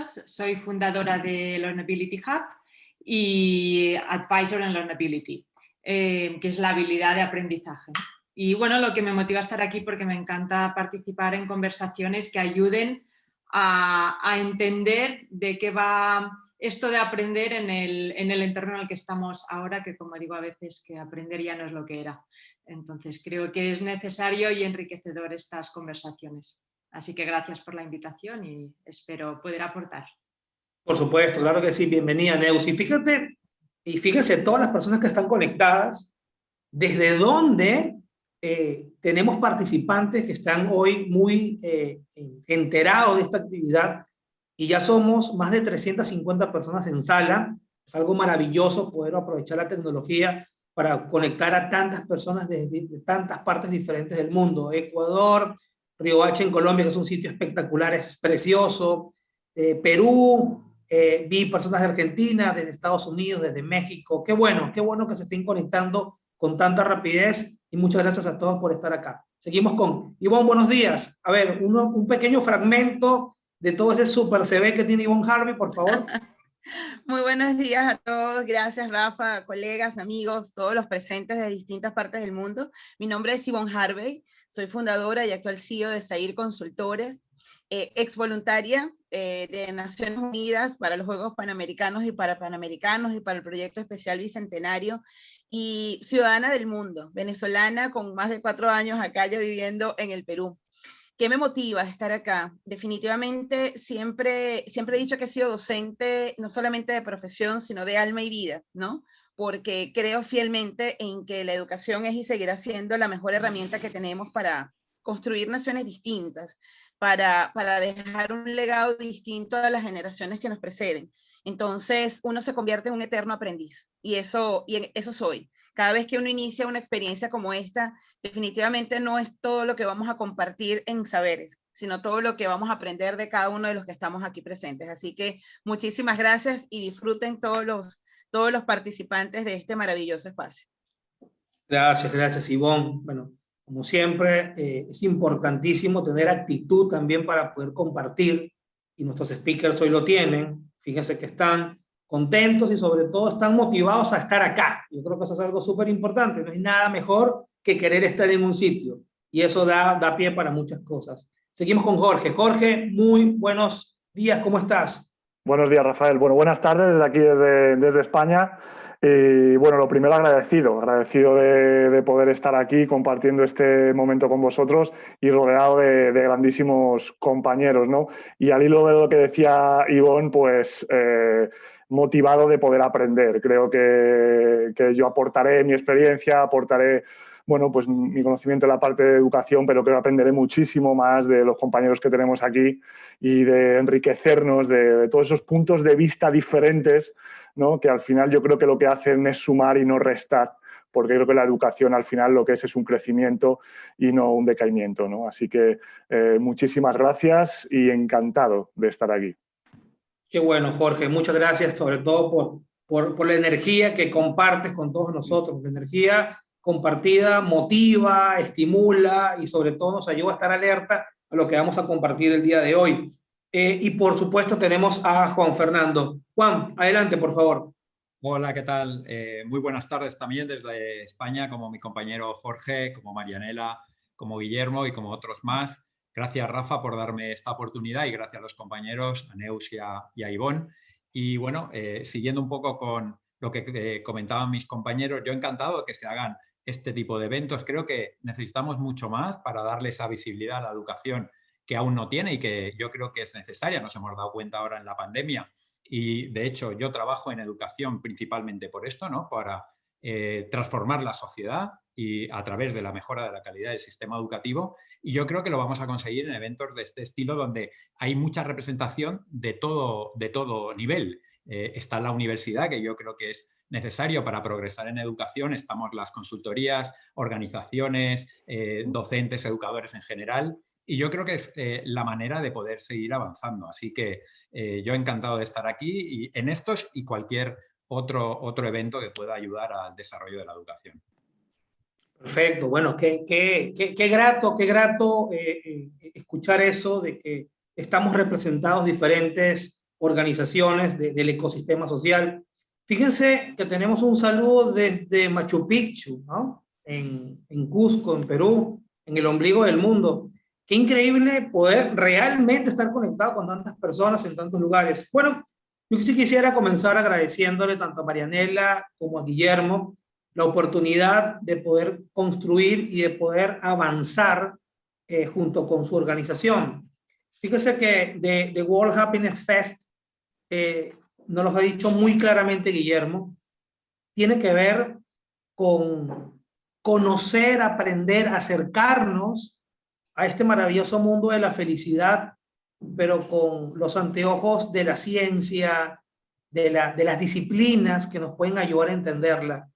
Cuentas, soy fundadora de Learnability Hub y advisor en Learnability, que es la habilidad de aprendizaje. Y bueno, lo que me motiva a estar aquí porque me encanta participar en conversaciones que ayuden a entender de qué va esto de aprender en el entorno en el que estamos ahora, que como digo a veces que aprender ya no es lo que era. Entonces creo que es necesario y enriquecedor estas conversaciones. Así que gracias por la invitación y espero poder aportar. Por supuesto, claro que sí. Bienvenida, Neus. Y fíjese todas las personas que están conectadas, desde dónde tenemos participantes que están hoy muy enterados de esta actividad y ya somos más de 350 personas en sala. Es algo maravilloso poder aprovechar la tecnología para conectar a tantas personas de tantas partes diferentes del mundo. Ecuador, Río Hacha en Colombia, que es un sitio espectacular, es precioso. Perú, vi personas de Argentina, desde Estados Unidos, desde México. Qué bueno que se estén conectando con tanta rapidez y muchas gracias a todos por estar acá. Seguimos con Ivonne, buenos días. A ver, un pequeño fragmento de todo ese super CV que tiene Ivonne Harvey, por favor. Muy buenos días a todos. Gracias, Rafa, colegas, amigos, todos los presentes de distintas partes del mundo. Mi nombre es Ivonne Harvey. Soy fundadora y actual CEO de Sair Consultores, ex voluntaria de Naciones Unidas para los Juegos Panamericanos y para Panamericanos y para el Proyecto Especial Bicentenario, y ciudadana del mundo, venezolana con más de 4 años acá ya viviendo en el Perú. ¿Qué me motiva a estar acá? Definitivamente siempre he dicho que he sido docente no solamente de profesión, sino de alma y vida, ¿no? Porque creo fielmente en que la educación es y seguirá siendo la mejor herramienta que tenemos para construir naciones distintas, para dejar un legado distinto a las generaciones que nos preceden. Entonces, uno se convierte en un eterno aprendiz y eso soy. Cada vez que uno inicia una experiencia como esta, definitivamente no es todo lo que vamos a compartir en saberes, sino todo lo que vamos a aprender de cada uno de los que estamos aquí presentes. Así que muchísimas gracias y disfruten todos los participantes de este maravilloso espacio. Gracias, Ivonne. Bueno, como siempre, es importantísimo tener actitud también para poder compartir, y nuestros speakers hoy lo tienen. Fíjense que están contentos y sobre todo están motivados a estar acá. Yo creo que eso es algo súper importante. No hay nada mejor que querer estar en un sitio, y eso da pie para muchas cosas. Seguimos con Jorge. Jorge, muy buenos días, ¿cómo estás? Buenos días, Rafael. Bueno, buenas tardes desde aquí, desde España. Y bueno, lo primero agradecido de poder estar aquí compartiendo este momento con vosotros y rodeado de grandísimos compañeros, ¿no? Y al hilo de lo que decía Ivonne, pues motivado de poder aprender. Creo que yo aportaré mi experiencia, aportaré, bueno, pues mi conocimiento en la parte de educación, pero creo que aprenderé muchísimo más de los compañeros que tenemos aquí y de enriquecernos de todos esos puntos de vista diferentes, ¿no? Que al final yo creo que lo que hacen es sumar y no restar, porque creo que la educación al final lo que es un crecimiento y no un decaimiento, ¿no? Así que muchísimas gracias y encantado de estar aquí. Qué bueno, Jorge. Muchas gracias, sobre todo por la energía que compartes con todos nosotros. La energía compartida motiva, estimula y sobre todo nos ayuda a estar alerta a lo que vamos a compartir el día de hoy. Y por supuesto tenemos a Juan Fernando. Juan, adelante, por favor. Hola, ¿qué tal? Muy buenas tardes también desde España, como mi compañero Jorge, como Marianela, como Guillermo y como otros más. Gracias, Rafa, por darme esta oportunidad y gracias a los compañeros, a Neus y a Ivonne. Y bueno, siguiendo un poco con lo que comentaban mis compañeros, yo encantado de que se hagan este tipo de eventos. Creo que necesitamos mucho más para darle esa visibilidad a la educación que aún no tiene y que yo creo que es necesaria. Nos hemos dado cuenta ahora en la pandemia y, de hecho, yo trabajo en educación principalmente por esto, ¿no? Para transformar la sociedad y a través de la mejora de la calidad del sistema educativo. Y yo creo que lo vamos a conseguir en eventos de este estilo donde hay mucha representación de todo nivel. Está la universidad, que yo creo que es necesario para progresar en educación. Estamos las consultorías, organizaciones, docentes, educadores en general. Y yo creo que es la manera de poder seguir avanzando. Así que yo encantado de estar aquí y en estos y cualquier otro evento que pueda ayudar al desarrollo de la educación. Perfecto. Bueno, qué grato escuchar eso de que estamos representados diferentes organizaciones del ecosistema social. Fíjense que tenemos un saludo desde Machu Picchu, ¿no? En Cusco, en Perú, en el ombligo del mundo. Qué increíble poder realmente estar conectado con tantas personas en tantos lugares. Bueno, yo sí quisiera comenzar agradeciéndole tanto a Marianela como a Guillermo la oportunidad de poder construir y de poder avanzar junto con su organización. Fíjese que The World Happiness Fest, nos lo ha dicho muy claramente Guillermo, tiene que ver con conocer, aprender, acercarnos a este maravilloso mundo de la felicidad, pero con los anteojos de la ciencia, de las disciplinas que nos pueden ayudar a entenderla.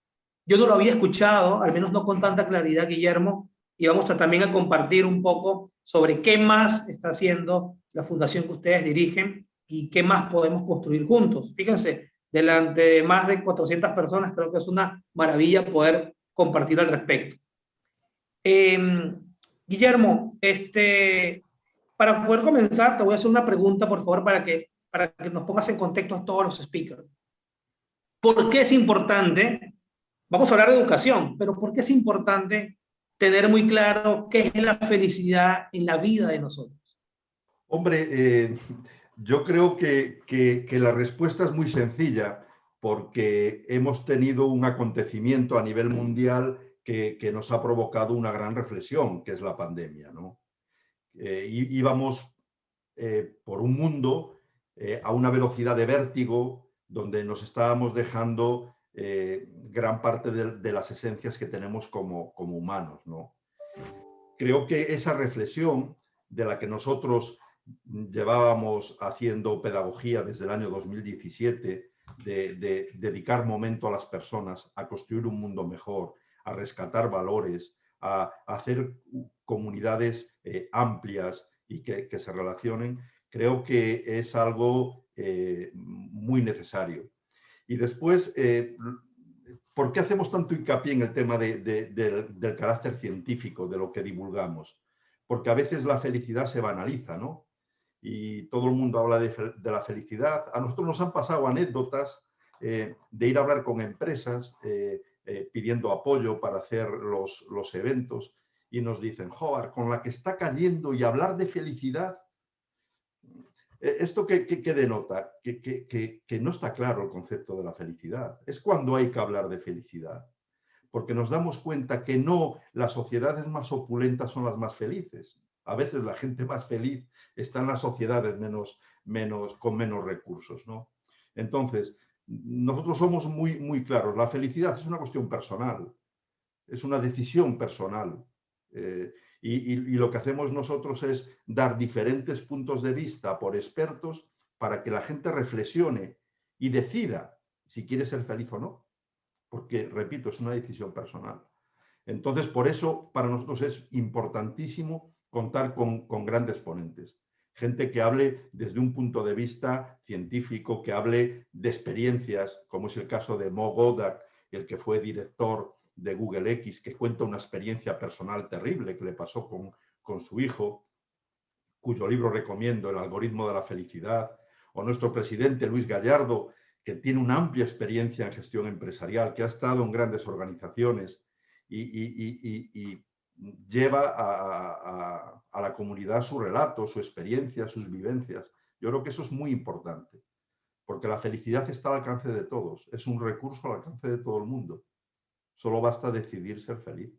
Yo no lo había escuchado, al menos no con tanta claridad, Guillermo, y vamos también a compartir un poco sobre qué más está haciendo la fundación que ustedes dirigen y qué más podemos construir juntos. Fíjense, delante de más de 400 personas, creo que es una maravilla poder compartir al respecto. Guillermo, para poder comenzar, te voy a hacer una pregunta, por favor, para que nos pongas en contexto a todos los speakers. ¿Por qué es importante? Vamos a hablar de educación, pero ¿por qué es importante tener muy claro qué es la felicidad en la vida de nosotros? Hombre, yo creo que la respuesta es muy sencilla, porque hemos tenido un acontecimiento a nivel mundial que nos ha provocado una gran reflexión, que es la pandemia, ¿no? Íbamos por un mundo a una velocidad de vértigo, donde nos estábamos dejando gran parte de las esencias que tenemos como humanos, ¿no? Creo que esa reflexión de la que nosotros llevábamos haciendo pedagogía desde el año 2017, de dedicar momento a las personas, a construir un mundo mejor, a rescatar valores, a hacer comunidades amplias y que se relacionen, creo que es algo muy necesario. Y después, ¿por qué hacemos tanto hincapié en el tema del carácter científico, de lo que divulgamos? Porque a veces la felicidad se banaliza, ¿no? Y todo el mundo habla de la felicidad. A nosotros nos han pasado anécdotas de ir a hablar con empresas pidiendo apoyo para hacer los eventos y nos dicen, joder, con la que está cayendo, y hablar de felicidad. ¿Esto qué denota? Que no está claro el concepto de la felicidad. Es cuando hay que hablar de felicidad, porque nos damos cuenta que no las sociedades más opulentas son las más felices. A veces la gente más feliz está en las sociedades con menos recursos, ¿no? Entonces, nosotros somos muy claros. La felicidad es una cuestión personal, es una decisión personal. Y lo que hacemos nosotros es dar diferentes puntos de vista por expertos para que la gente reflexione y decida si quiere ser feliz o no. Porque, repito, es una decisión personal. Entonces, por eso, para nosotros es importantísimo contar con grandes ponentes. Gente que hable desde un punto de vista científico, que hable de experiencias, como es el caso de Mo Gawdat, el que fue director de Google X, que cuenta una experiencia personal terrible que le pasó con su hijo, cuyo libro recomiendo, El algoritmo de la felicidad, o nuestro presidente Luis Gallardo, que tiene una amplia experiencia en gestión empresarial, que ha estado en grandes organizaciones y lleva a la comunidad su relato, su experiencia, sus vivencias. Yo creo que eso es muy importante, porque la felicidad está al alcance de todos, es un recurso al alcance de todo el mundo. Solo basta decidir ser feliz.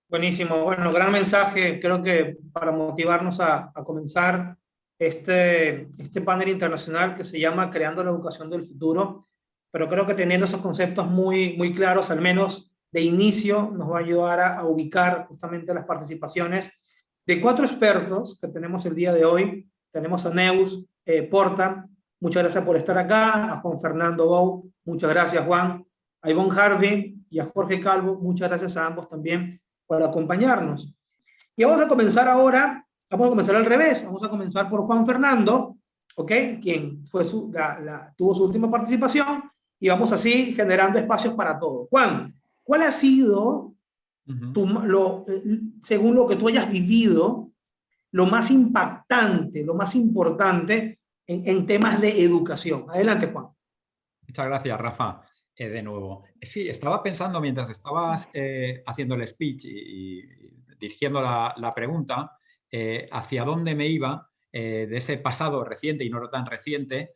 Buenísimo, bueno, gran mensaje, creo que para motivarnos a comenzar este panel internacional que se llama Creando la Educación del Futuro, pero creo que teniendo esos conceptos muy claros, al menos de inicio, nos va a ayudar a ubicar justamente las participaciones de 4 expertos que tenemos el día de hoy. Tenemos a Neus Porta, muchas gracias por estar acá, a Juan Fernando Bou, muchas gracias Juan, a Yvonne Harvey y a Jorge Calvo, muchas gracias a ambos también por acompañarnos. Y vamos a comenzar ahora, vamos a comenzar al revés, vamos a comenzar por Juan Fernando, ¿ok? Quien fue tuvo su última participación, y vamos así generando espacios para todos. Juan, ¿cuál ha sido, según lo que tú hayas vivido, lo más impactante, lo más importante en temas de educación. Adelante, Juan. Muchas gracias, Rafa, de nuevo. Sí, estaba pensando mientras estabas haciendo el speech y dirigiendo la pregunta, hacia dónde me iba de ese pasado reciente y no tan reciente,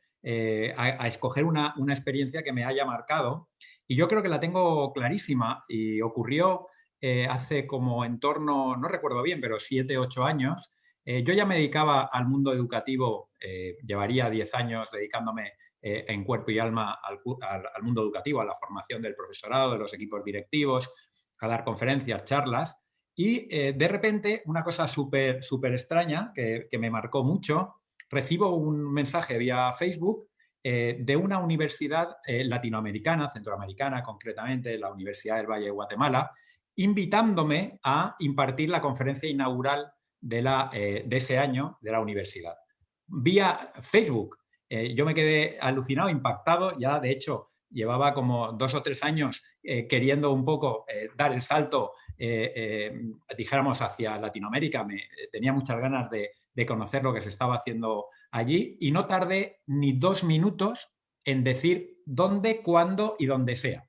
a escoger una experiencia que me haya marcado. Y yo creo que la tengo clarísima y ocurrió hace como en torno, no recuerdo bien, pero 7, 8 años. Yo ya me dedicaba al mundo educativo, llevaría 10 años dedicándome en cuerpo y alma al mundo educativo, a la formación del profesorado, de los equipos directivos, a dar conferencias, charlas. Y de repente, una cosa súper extraña que me marcó mucho, recibo un mensaje vía Facebook de una universidad latinoamericana, centroamericana concretamente, la Universidad del Valle de Guatemala, invitándome a impartir la conferencia inaugural de ese año de la universidad. Vía Facebook. Yo me quedé alucinado, impactado. Ya, de hecho, llevaba como 2 o 3 años queriendo un poco dar el salto, dijéramos, hacia Latinoamérica. Tenía muchas ganas de conocer lo que se estaba haciendo allí y no tardé ni 2 minutos en decir dónde, cuándo y dónde sea.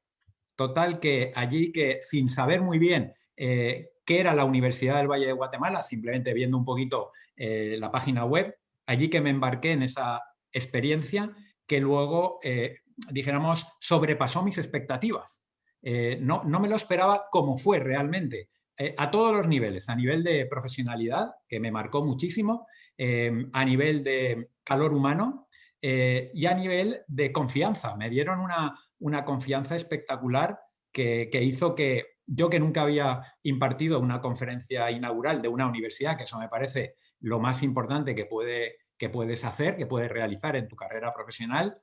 Total que allí, que sin saber muy bien qué era la Universidad del Valle de Guatemala, simplemente viendo un poquito la página web, allí que me embarqué en esa experiencia que luego, dijéramos, sobrepasó mis expectativas. No me lo esperaba como fue realmente, a todos los niveles, a nivel de profesionalidad, que me marcó muchísimo, a nivel de calor humano y a nivel de confianza. Me dieron una confianza espectacular que hizo que yo, que nunca había impartido una conferencia inaugural de una universidad, que eso me parece lo más importante que puedes hacer, que puedes realizar en tu carrera profesional,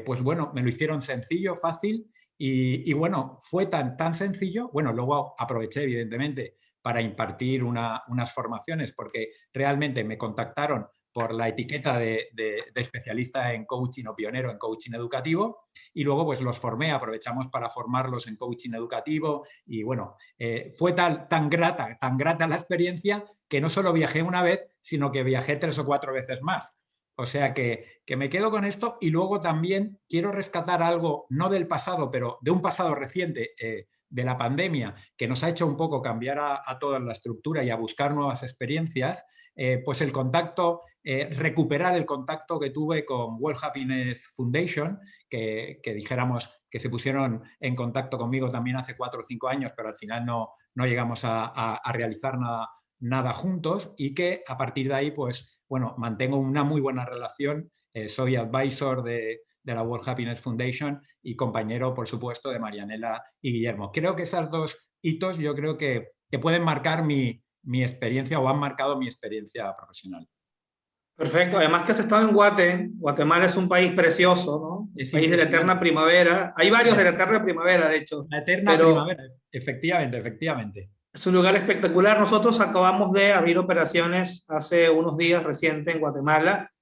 pues bueno, me lo hicieron sencillo, fácil y bueno, fue tan sencillo. Bueno, luego aproveché evidentemente para impartir unas formaciones porque realmente me contactaron por la etiqueta de especialista en coaching o pionero en coaching educativo y luego pues los formé, aprovechamos para formarlos en coaching educativo y bueno, fue tan grata la experiencia que no solo viajé una vez, sino que viajé 3 o 4 veces más. O sea que me quedo con esto y luego también quiero rescatar algo, no del pasado, pero de un pasado reciente, de la pandemia, que nos ha hecho un poco cambiar a toda la estructura y a buscar nuevas experiencias, pues el contacto, recuperar el contacto que tuve con World Happiness Foundation, que dijéramos que se pusieron en contacto conmigo también hace 4 o 5 años, pero al final no llegamos a realizar nada juntos y que a partir de ahí, pues, bueno, mantengo una muy buena relación. Soy advisor de la World Happiness Foundation y compañero, por supuesto, de Marianela y Guillermo. Creo que esos 2 hitos yo creo que pueden marcar mi experiencia o han marcado mi experiencia profesional. Perfecto. Además que has estado en Guatemala es un país precioso, ¿no? Es país de la eterna primavera. Hay varios de la eterna primavera, de hecho. La eterna primavera, efectivamente. Es un lugar espectacular. Nosotros acabamos de abrir operaciones hace unos días reciente en Guatemala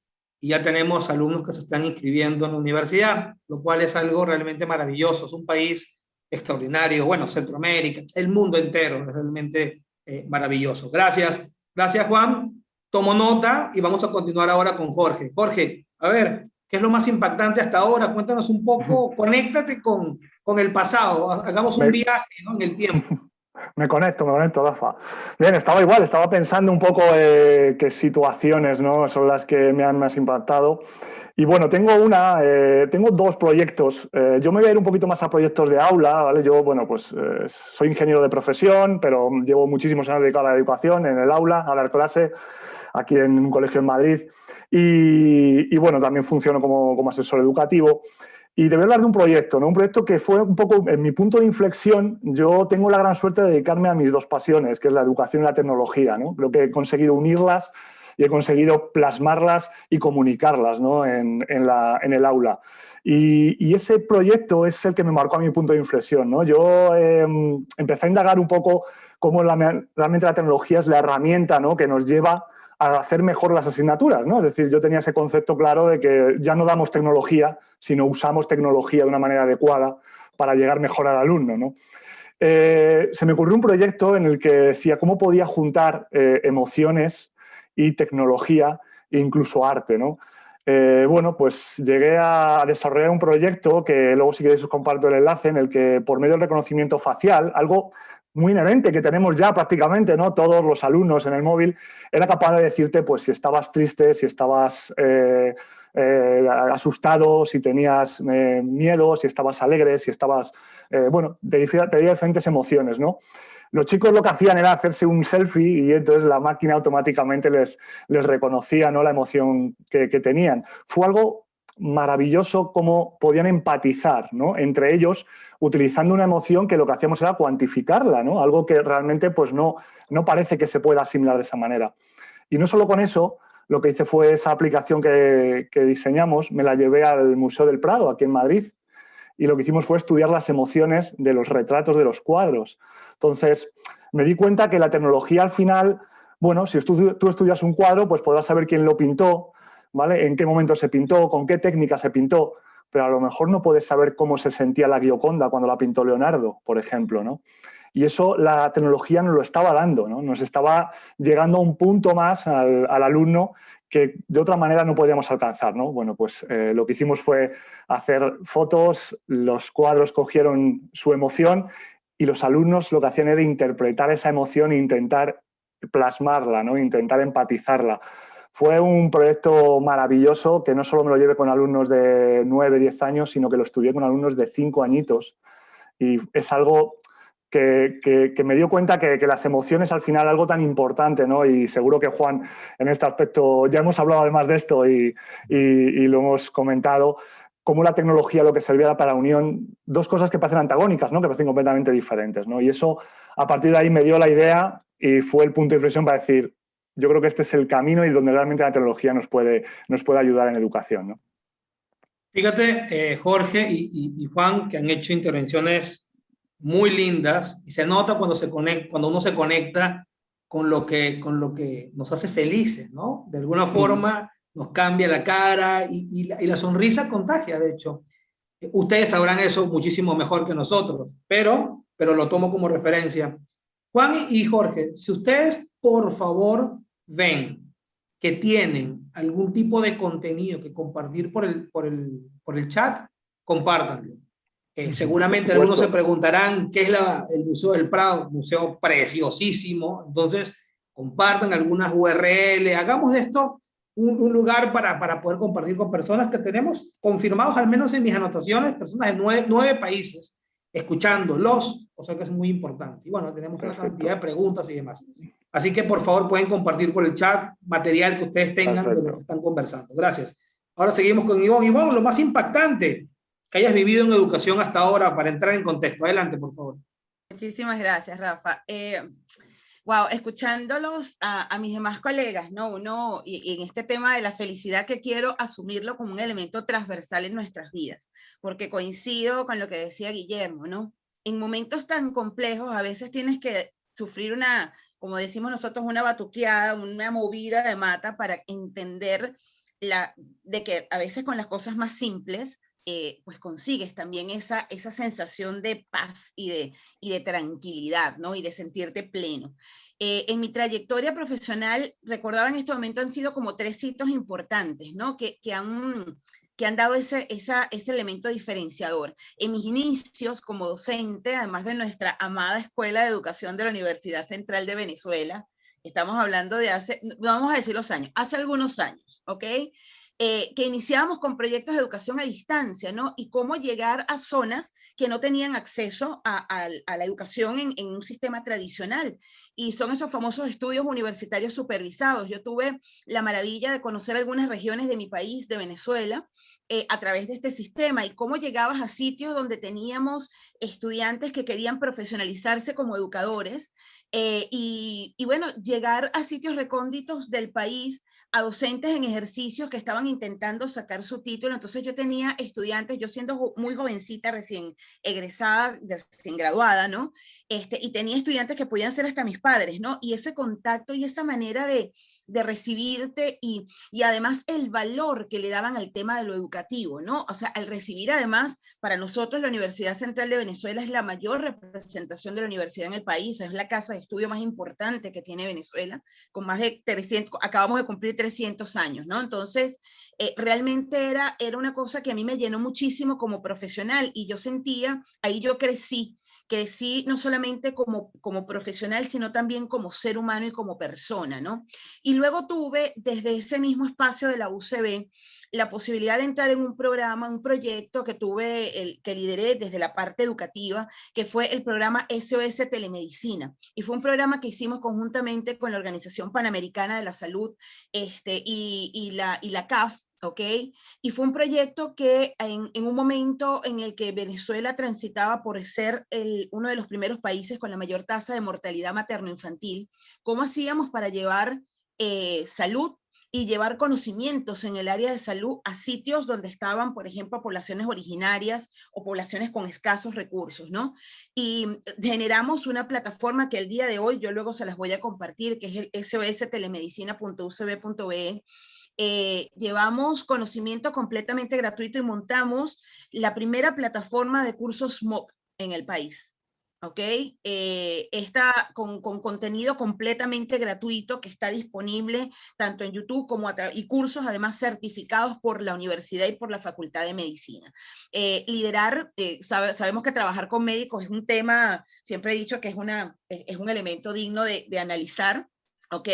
y ya tenemos alumnos que se están inscribiendo en la universidad, lo cual es algo realmente maravilloso. Es un país extraordinario. Bueno, Centroamérica, el mundo entero, es realmente maravilloso. Gracias. Gracias, Juan. Tomo nota y vamos a continuar ahora con Jorge. Jorge, a ver, ¿qué es lo más impactante hasta ahora? Cuéntanos un poco, conéctate con el pasado, hagamos un viaje, ¿no?, en el tiempo. Me conecto, Rafa. Bien, estaba pensando un poco qué situaciones, ¿no?, son las que me han más impactado. Y bueno, tengo 2 proyectos. Yo me voy a ir un poquito más a proyectos de aula, ¿vale? Yo, bueno, pues soy ingeniero de profesión, pero llevo muchísimos años dedicado a la educación, en el aula, a dar clase, aquí en un colegio en Madrid. Y bueno, también funciono como asesor educativo. Y te voy a hablar de un proyecto, ¿no? Un proyecto que fue un poco en mi punto de inflexión. Yo tengo la gran suerte de dedicarme a mis 2 pasiones, que es la educación y la tecnología, ¿no? Creo que he conseguido unirlas y he conseguido plasmarlas y comunicarlas, ¿no?, en el aula. Y ese proyecto es el que me marcó a mi punto de inflexión, ¿no? Yo empecé a indagar un poco cómo realmente la tecnología es la herramienta, ¿no?, que nos lleva a hacer mejor las asignaturas, ¿no? Es decir, yo tenía ese concepto claro de que ya no damos tecnología, sino usamos tecnología de una manera adecuada para llegar mejor al alumno, ¿no? Se me ocurrió un proyecto en el que decía cómo podía juntar emociones y tecnología e incluso arte, ¿no? bueno, pues llegué a desarrollar un proyecto que luego si queréis os comparto el enlace, en el que por medio del reconocimiento facial, algo muy inherente que tenemos ya prácticamente, ¿no? Todos los alumnos en el móvil, era capaz de decirte pues si estabas triste, si estabas asustado, si tenías miedo, si estabas alegre, si estabas, bueno, te decía diferentes emociones, ¿no? Los chicos lo que hacían era hacerse un selfie y entonces la máquina automáticamente les reconocía, ¿no?, la emoción que tenían. Fue algo maravilloso cómo podían empatizar, ¿no?, entre ellos, utilizando una emoción que lo que hacíamos era cuantificarla, ¿no?, algo que realmente pues, no parece que se pueda asimilar de esa manera. Y no solo con eso, lo que hice fue esa aplicación que diseñamos, me la llevé al Museo del Prado, aquí en Madrid, y lo que hicimos fue estudiar las emociones de los retratos de los cuadros. Entonces, me di cuenta que la tecnología al final, bueno, si tú estudias un cuadro, pues podrás saber quién lo pintó, ¿vale? En qué momento se pintó, con qué técnica se pintó, pero a lo mejor no puedes saber cómo se sentía la Gioconda cuando la pintó Leonardo, por ejemplo, ¿no? Y eso la tecnología nos lo estaba dando, ¿no? Nos estaba llegando a un punto más al alumno que de otra manera no podíamos alcanzar, ¿no? Bueno, pues lo que hicimos fue hacer fotos, los cuadros cogieron su emoción y los alumnos lo que hacían era interpretar esa emoción e intentar plasmarla, ¿no?, intentar empatizarla. Fue un proyecto maravilloso que no solo me lo llevé con alumnos de 9, 10 años, sino que lo estudié con alumnos de 5 añitos. Y es algo que me dio cuenta que las emociones al final algo tan importante, ¿no? Y seguro que Juan, en este aspecto, ya hemos hablado además de esto y lo hemos comentado, cómo la tecnología lo que servía para la unión, dos cosas que parecen antagónicas, ¿no?, que parecen completamente diferentes, ¿no? Y eso, a partir de ahí, me dio la idea y fue el punto de inflexión para decir, yo creo que este es el camino y donde realmente la tecnología nos puede ayudar en educación, ¿no? Fíjate, Jorge y Juan, que han hecho intervenciones muy lindas y se nota cuando uno se conecta con lo que nos hace felices, ¿no? De alguna forma nos cambia la cara y la sonrisa contagia, de hecho. Ustedes sabrán eso muchísimo mejor que nosotros, pero lo tomo como referencia. Juan y Jorge, si ustedes por favor ven que tienen algún tipo de contenido que compartir por el chat, compártanlo. Seguramente algunos se preguntarán qué es el Museo del Prado, un museo preciosísimo. Entonces, compartan algunas URL, hagamos de esto un lugar para poder compartir con personas que tenemos confirmados, al menos en mis anotaciones, personas de 9 países, escuchándolos, cosa que es muy importante. Y bueno, tenemos una cantidad de preguntas y demás. Así que, por favor, pueden compartir por el chat material que ustedes tengan de lo que están conversando. Gracias. Ahora seguimos con Ivonne. Ivonne, lo más impactante que hayas vivido en educación hasta ahora, para entrar en contexto. Adelante, por favor. Muchísimas gracias, Rafa. Wow, escuchándolos a mis demás colegas, ¿no? Y en este tema de la felicidad, que quiero asumirlo como un elemento transversal en nuestras vidas, porque coincido con lo que decía Guillermo, ¿no? En momentos tan complejos, a veces tienes que sufrir como decimos nosotros, una batuqueada, una movida de mata para entender de que a veces con las cosas más simples, pues consigues también esa sensación de paz y de tranquilidad, ¿no? Y de sentirte pleno. En mi trayectoria profesional, recordaba en este momento, han sido como 3 hitos importantes, ¿no? Que han dado ese elemento diferenciador. En mis inicios como docente, además de nuestra amada Escuela de Educación de la Universidad Central de Venezuela, estamos hablando de no vamos a decir los años, hace algunos años, ¿ok? Que iniciábamos con proyectos de educación a distancia, ¿no? Y cómo llegar a zonas que no tenían acceso a la educación en un sistema tradicional. Y son esos famosos estudios universitarios supervisados. Yo tuve la maravilla de conocer algunas regiones de mi país, de Venezuela, a través de este sistema, y cómo llegabas a sitios donde teníamos estudiantes que querían profesionalizarse como educadores, y bueno, llegar a sitios recónditos del país, a docentes en ejercicios que estaban intentando sacar su título. Entonces yo tenía estudiantes, yo siendo muy jovencita, recién egresada, recién graduada, ¿no? Y tenía estudiantes que podían ser hasta mis padres, ¿no? Y ese contacto y esa manera de de recibirte y además el valor que le daban al tema de lo educativo, ¿no? O sea, al recibir además, para nosotros la Universidad Central de Venezuela es la mayor representación de la universidad en el país, es la casa de estudio más importante que tiene Venezuela, con más de 300, acabamos de cumplir 300 años, ¿no? Entonces, realmente era una cosa que a mí me llenó muchísimo como profesional y yo sentía, ahí yo crecí no solamente como profesional, sino también como ser humano y como persona, ¿no? Y luego tuve, desde ese mismo espacio de la UCB, la posibilidad de entrar en un programa, un proyecto que que lideré desde la parte educativa, que fue el programa SOS Telemedicina. Y fue un programa que hicimos conjuntamente con la Organización Panamericana de la Salud y la CAF, ¿ok? Y fue un proyecto que en un momento en el que Venezuela transitaba por ser uno de los primeros países con la mayor tasa de mortalidad materno-infantil, ¿cómo hacíamos para llevar salud y llevar conocimientos en el área de salud a sitios donde estaban, por ejemplo, poblaciones originarias o poblaciones con escasos recursos, ¿no? Y generamos una plataforma que el día de hoy, yo luego se las voy a compartir, que es el sostelemedicina.ucb.be. Llevamos conocimiento completamente gratuito y montamos la primera plataforma de cursos MOOC en el país. ¿Ok? Está con contenido completamente gratuito que está disponible tanto en YouTube como y cursos además certificados por la universidad y por la Facultad de Medicina. Sabemos que trabajar con médicos es un tema, siempre he dicho que es un elemento digno de analizar. ¿Ok?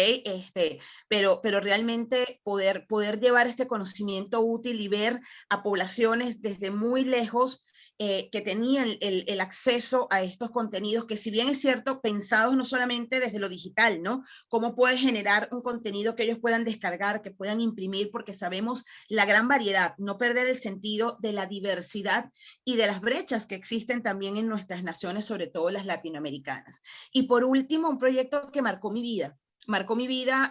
Pero realmente poder llevar este conocimiento útil y ver a poblaciones desde muy lejos que tenían el acceso a estos contenidos, que si bien es cierto, pensados no solamente desde lo digital, ¿no? Cómo puedes generar un contenido que ellos puedan descargar, que puedan imprimir, porque sabemos la gran variedad, no perder el sentido de la diversidad y de las brechas que existen también en nuestras naciones, sobre todo las latinoamericanas. Y por último, un proyecto que marcó mi vida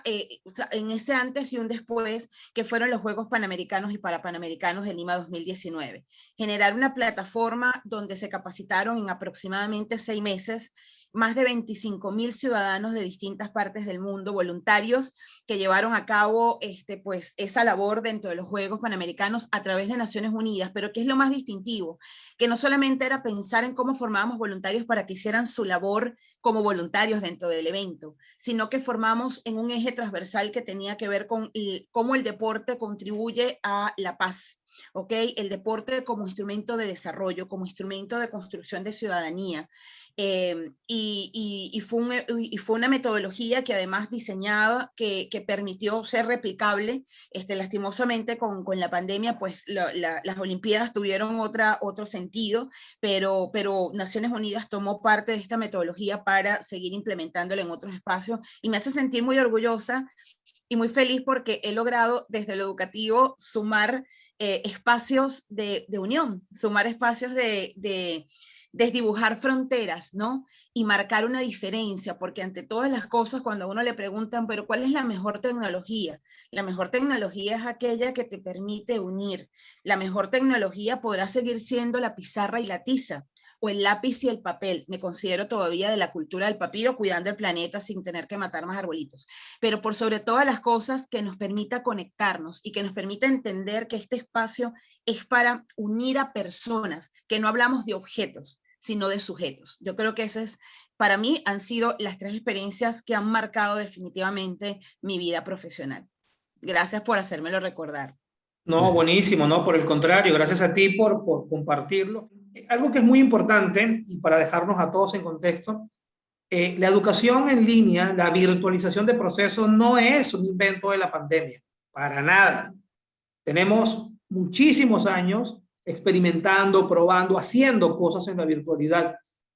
en ese antes y un después, que fueron los Juegos Panamericanos y Parapanamericanos de Lima 2019. Generar una plataforma donde se capacitaron en aproximadamente 6 meses más de 25,000 ciudadanos de distintas partes del mundo, voluntarios que llevaron a cabo pues, esa labor dentro de los Juegos Panamericanos a través de Naciones Unidas, pero que es lo más distintivo, que no solamente era pensar en cómo formábamos voluntarios para que hicieran su labor como voluntarios dentro del evento, sino que formamos en un eje transversal que tenía que ver con cómo el deporte contribuye a la paz. ¿Ok? El deporte como instrumento de desarrollo, como instrumento de construcción de ciudadanía. Y fue una metodología que además diseñada, que permitió ser replicable. Lastimosamente con la pandemia, pues las Olimpiadas tuvieron otro sentido, pero Naciones Unidas tomó parte de esta metodología para seguir implementándola en otros espacios y me hace sentir muy orgullosa y muy feliz porque he logrado desde lo educativo sumar espacios de unión, sumar espacios de desdibujar fronteras, ¿no? Y marcar una diferencia, porque ante todas las cosas, cuando a uno le preguntan, pero ¿cuál es la mejor tecnología? La mejor tecnología es aquella que te permite unir. La mejor tecnología podrá seguir siendo la pizarra y la tiza, o el lápiz y el papel. Me considero todavía de la cultura del papiro, cuidando el planeta sin tener que matar más arbolitos. Pero por sobre todas las cosas, que nos permita conectarnos y que nos permita entender que este espacio es para unir a personas, que no hablamos de objetos, sino de sujetos. Yo creo que esas, para mí, han sido las 3 experiencias que han marcado definitivamente mi vida profesional. Gracias por hacérmelo recordar. No, buenísimo, no, por el contrario, gracias a ti por compartirlo. Algo que es muy importante, y para dejarnos a todos en contexto, la educación en línea, la virtualización de procesos no es un invento de la pandemia, para nada. Tenemos muchísimos años experimentando, probando, haciendo cosas en la virtualidad.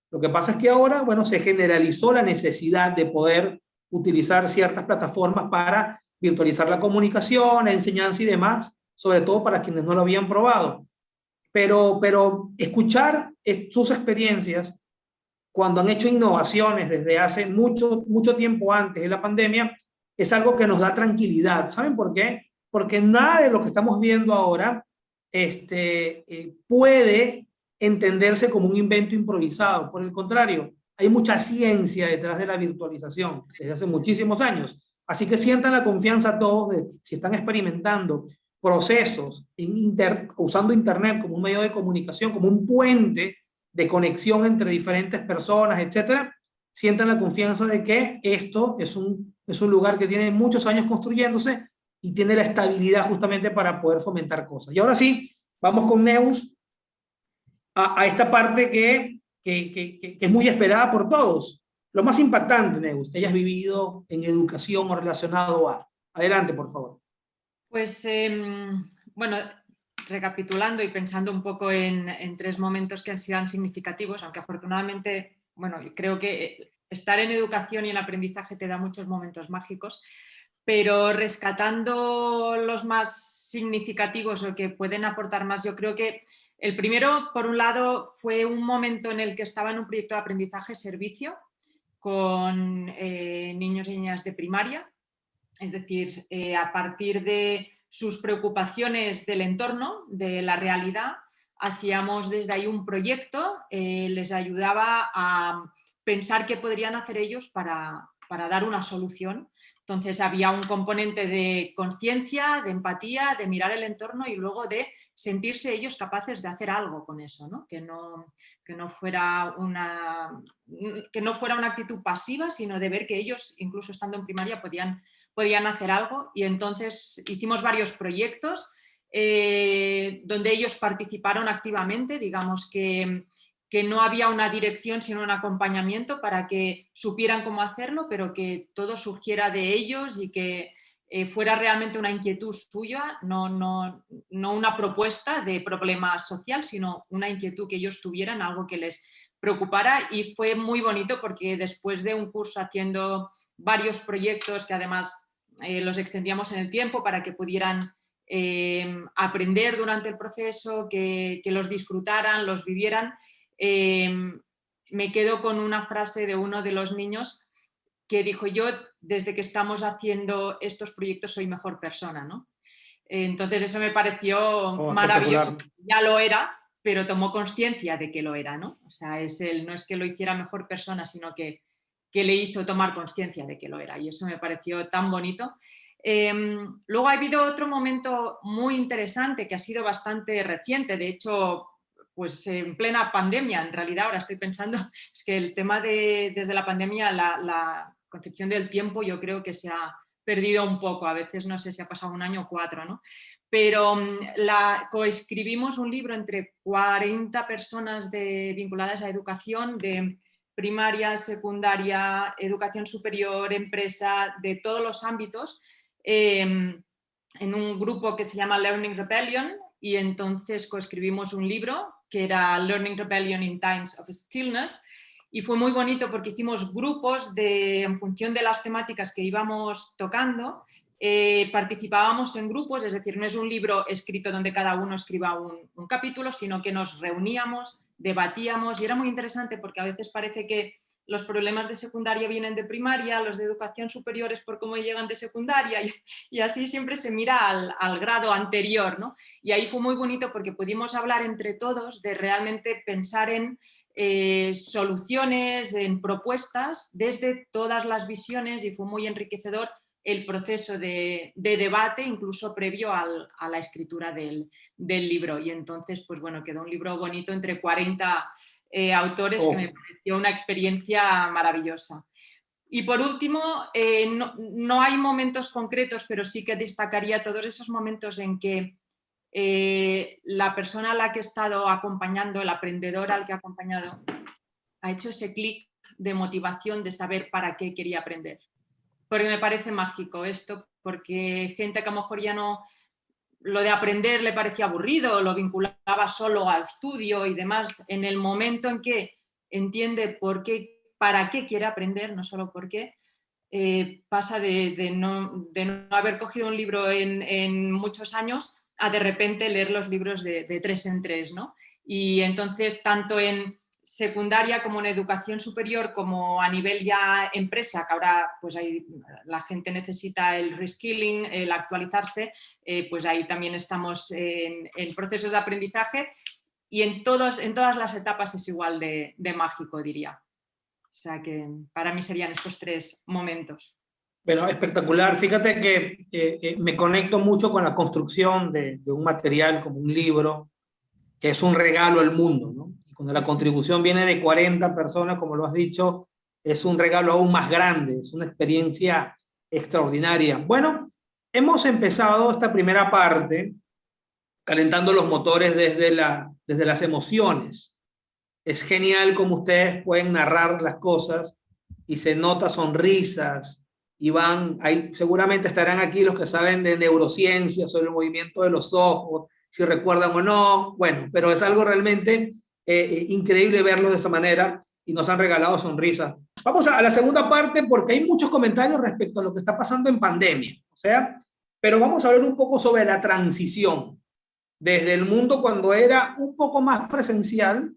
Lo que pasa es que ahora, bueno, se generalizó la necesidad de poder utilizar ciertas plataformas para virtualizar la comunicación, la enseñanza y demás, sobre todo para quienes no lo habían probado. Pero escuchar sus experiencias cuando han hecho innovaciones desde hace mucho tiempo antes de la pandemia, es algo que nos da tranquilidad. ¿Saben por qué? Porque nada de lo que estamos viendo ahora puede entenderse como un invento improvisado. Por el contrario, hay mucha ciencia detrás de la virtualización desde hace muchísimos años. Así que sientan la confianza todos de si están experimentando procesos usando Internet como un medio de comunicación, como un puente de conexión entre diferentes personas, etcétera, sientan la confianza de que esto es un lugar que tiene muchos años construyéndose y tiene la estabilidad justamente para poder fomentar cosas. Y ahora sí, vamos con Neus a esta parte que es muy esperada por todos. Lo más impactante, Neus, que hayas vivido en educación o relacionado a. Adelante, por favor. Pues, bueno, recapitulando y pensando un poco en 3 momentos que han sido significativos, aunque afortunadamente, bueno, creo que estar en educación y en aprendizaje te da muchos momentos mágicos, pero rescatando los más significativos o que pueden aportar más, yo creo que el primero, por un lado, fue un momento en el que estaba en un proyecto de aprendizaje-servicio con niños y niñas de primaria. Es decir, a partir de sus preocupaciones del entorno, de la realidad, hacíamos desde ahí un proyecto, les ayudaba a pensar qué podrían hacer ellos para dar una solución. Entonces había un componente de conciencia, de empatía, de mirar el entorno y luego de sentirse ellos capaces de hacer algo con eso, ¿no? Que no fuera una actitud pasiva, sino de ver que ellos, incluso estando en primaria, podían hacer algo. Y entonces hicimos varios proyectos donde ellos participaron activamente, digamos que no había una dirección sino un acompañamiento para que supieran cómo hacerlo, pero que todo surgiera de ellos y que fuera realmente una inquietud suya, no una propuesta de problema social, sino una inquietud que ellos tuvieran, algo que les preocupara. Y fue muy bonito porque después de un curso haciendo varios proyectos que además los extendíamos en el tiempo para que pudieran aprender durante el proceso, que los disfrutaran, los vivieran, me quedo con una frase de uno de los niños que dijo: yo desde que estamos haciendo estos proyectos soy mejor persona, ¿no? Entonces eso me pareció maravilloso. Ya lo era, pero tomó conciencia de que lo era, ¿no? O sea, no es que lo hiciera mejor persona, sino que le hizo tomar conciencia de que lo era, y eso me pareció tan bonito. Luego ha habido otro momento muy interesante que ha sido bastante reciente, de hecho, pues en plena pandemia, en realidad ahora estoy pensando, es que el tema desde la pandemia, la concepción del tiempo yo creo que se ha perdido un poco, a veces no sé si ha pasado 1 año o 4, ¿no? Pero coescribimos un libro entre 40 personas vinculadas a educación, de primaria, secundaria, educación superior, empresa, de todos los ámbitos, en un grupo que se llama Learning Rebellion, y entonces coescribimos un libro que era Learning Rebellion in Times of Stillness, y fue muy bonito porque hicimos grupos en función de las temáticas que íbamos tocando, participábamos en grupos, es decir, no es un libro escrito donde cada uno escriba un capítulo, sino que nos reuníamos, debatíamos, y era muy interesante porque a veces parece que los problemas de secundaria vienen de primaria, los de educación superior es por cómo llegan de secundaria, y así siempre se mira al grado anterior, ¿no? Y ahí fue muy bonito porque pudimos hablar entre todos de realmente pensar en soluciones, en propuestas desde todas las visiones, y fue muy enriquecedor el proceso de debate, incluso previo a la escritura del libro. Y entonces, pues bueno, quedó un libro bonito entre 40 autores, que me pareció una experiencia maravillosa. Y por último, no hay momentos concretos, pero sí que destacaría todos esos momentos en que la persona a la que he estado acompañando, el aprendedor al que he acompañado, ha hecho ese clic de motivación, de saber para qué quería aprender. Porque me parece mágico esto, porque gente que a lo mejor ya no, lo de aprender le parecía aburrido, lo vinculaba solo al estudio y demás, en el momento en que entiende para qué quiere aprender, no solo por qué, pasa de no haber cogido un libro en muchos años a de repente leer los libros de 3 en 3, ¿no? Y entonces, tanto en secundaria como en educación superior, como a nivel ya empresa, que ahora pues la gente necesita el reskilling, el actualizarse, pues ahí también estamos en procesos de aprendizaje, y en todas las etapas es igual de mágico, diría. O sea que para mí serían estos 3 momentos. Bueno, espectacular. Fíjate que me conecto mucho con la construcción de un material como un libro, que es un regalo al mundo, ¿no? Y cuando la contribución viene de 40 personas, como lo has dicho, es un regalo aún más grande, es una experiencia extraordinaria. Bueno, hemos empezado esta primera parte calentando los motores desde las emociones. Es genial cómo ustedes pueden narrar las cosas y se nota sonrisas y ahí seguramente estarán aquí los que saben de neurociencia, sobre el movimiento de los ojos, si recuerdan o no, bueno, pero es algo realmente increíble verlo de esa manera y nos han regalado sonrisas. Vamos a la segunda parte porque hay muchos comentarios respecto a lo que está pasando en pandemia, o sea, pero vamos a hablar un poco sobre la transición desde el mundo cuando era un poco más presencial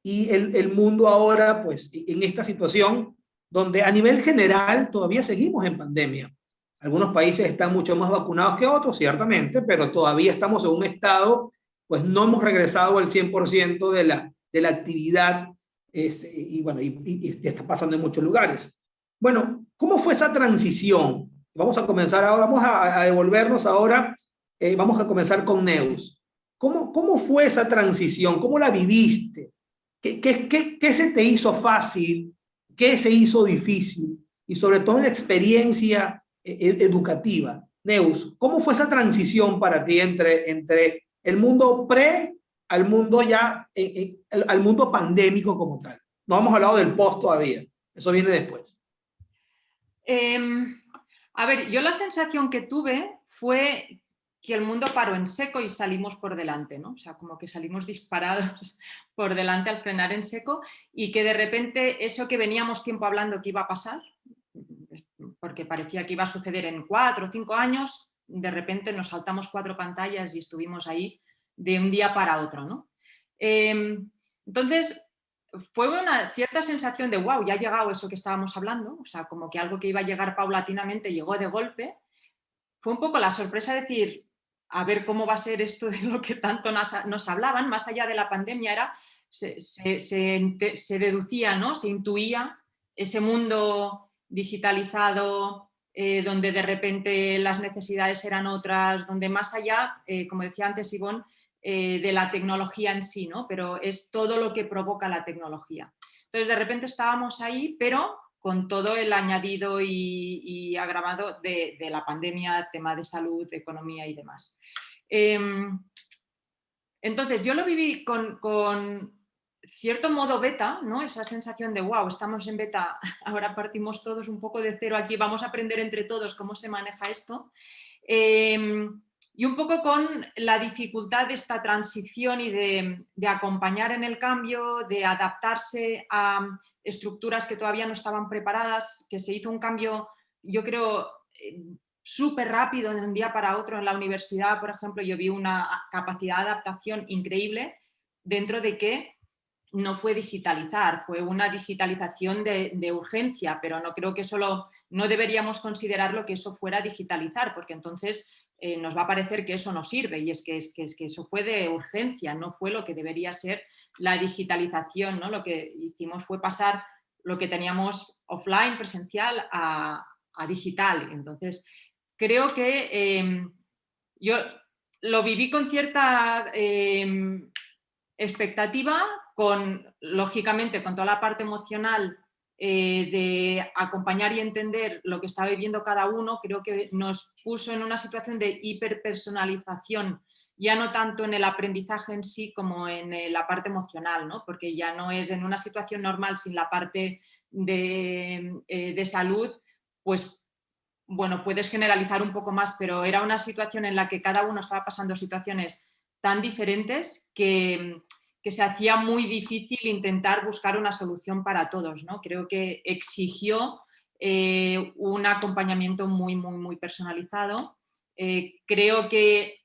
y el mundo ahora, pues, en esta situación donde a nivel general todavía seguimos en pandemia. Algunos países están mucho más vacunados que otros, ciertamente, pero todavía estamos en un estado, pues no hemos regresado al 100% de la actividad, y bueno, y está pasando en muchos lugares. Bueno, ¿cómo fue esa transición? Vamos a comenzar ahora, vamos a devolvernos ahora, vamos a comenzar con Neus. ¿Cómo fue esa transición? ¿Cómo la viviste? ¿Qué se te hizo fácil? ¿Qué se hizo difícil? Y sobre todo en la experiencia educativa. Neus, ¿cómo fue esa transición para ti entre el mundo al mundo ya, al mundo pandémico como tal? No hemos hablado del post todavía, eso viene después. A ver, yo la sensación que tuve fue que el mundo paró en seco y salimos por delante, ¿no? O sea, como que salimos disparados por delante al frenar en seco y que de repente eso que veníamos tiempo hablando que iba a pasar, porque parecía que iba a suceder en 4 o 5 años, de repente nos saltamos 4 pantallas y estuvimos ahí de un día para otro, ¿no? Entonces, fue una cierta sensación de wow, ya ha llegado eso que estábamos hablando, o sea, como que algo que iba a llegar paulatinamente llegó de golpe. Fue un poco la sorpresa de decir, a ver cómo va a ser esto de lo que tanto nos hablaban, más allá de la pandemia, se deducía, ¿no? Se intuía ese mundo digitalizado, donde de repente las necesidades eran otras, donde más allá, como decía antes Ivonne, de la tecnología en sí, ¿no? Pero es todo lo que provoca la tecnología. Entonces, de repente estábamos ahí, pero con todo el añadido y agravado de la pandemia, tema de salud, economía y demás. Entonces, yo lo viví con cierto modo beta, ¿no? Esa sensación de, wow, estamos en beta, ahora partimos todos un poco de cero aquí, vamos a aprender entre todos cómo se maneja esto. Y un poco con la dificultad de esta transición y de acompañar en el cambio, de adaptarse a estructuras que todavía no estaban preparadas, que se hizo un cambio, yo creo, súper rápido de un día para otro en la universidad, por ejemplo, yo vi una capacidad de adaptación increíble dentro de que no fue digitalizar, fue una digitalización de urgencia, pero no creo que no deberíamos considerarlo que eso fuera digitalizar, porque entonces nos va a parecer que eso no sirve, y es que eso fue de urgencia, no fue lo que debería ser la digitalización, ¿no? Lo que hicimos fue pasar lo que teníamos offline, presencial, a digital. Entonces, creo que yo lo viví con cierta expectativa, lógicamente con toda la parte emocional de acompañar y entender lo que está viviendo cada uno. Creo que nos puso en una situación de hiperpersonalización, ya no tanto en el aprendizaje en sí como en la parte emocional, ¿no? Porque ya no es en una situación normal sin la parte de salud, pues bueno, puedes generalizar un poco más, pero era una situación en la que cada uno estaba pasando situaciones tan diferentes que se hacía muy difícil intentar buscar una solución para todos, ¿no? Creo que exigió un acompañamiento muy, muy, muy personalizado. Creo que,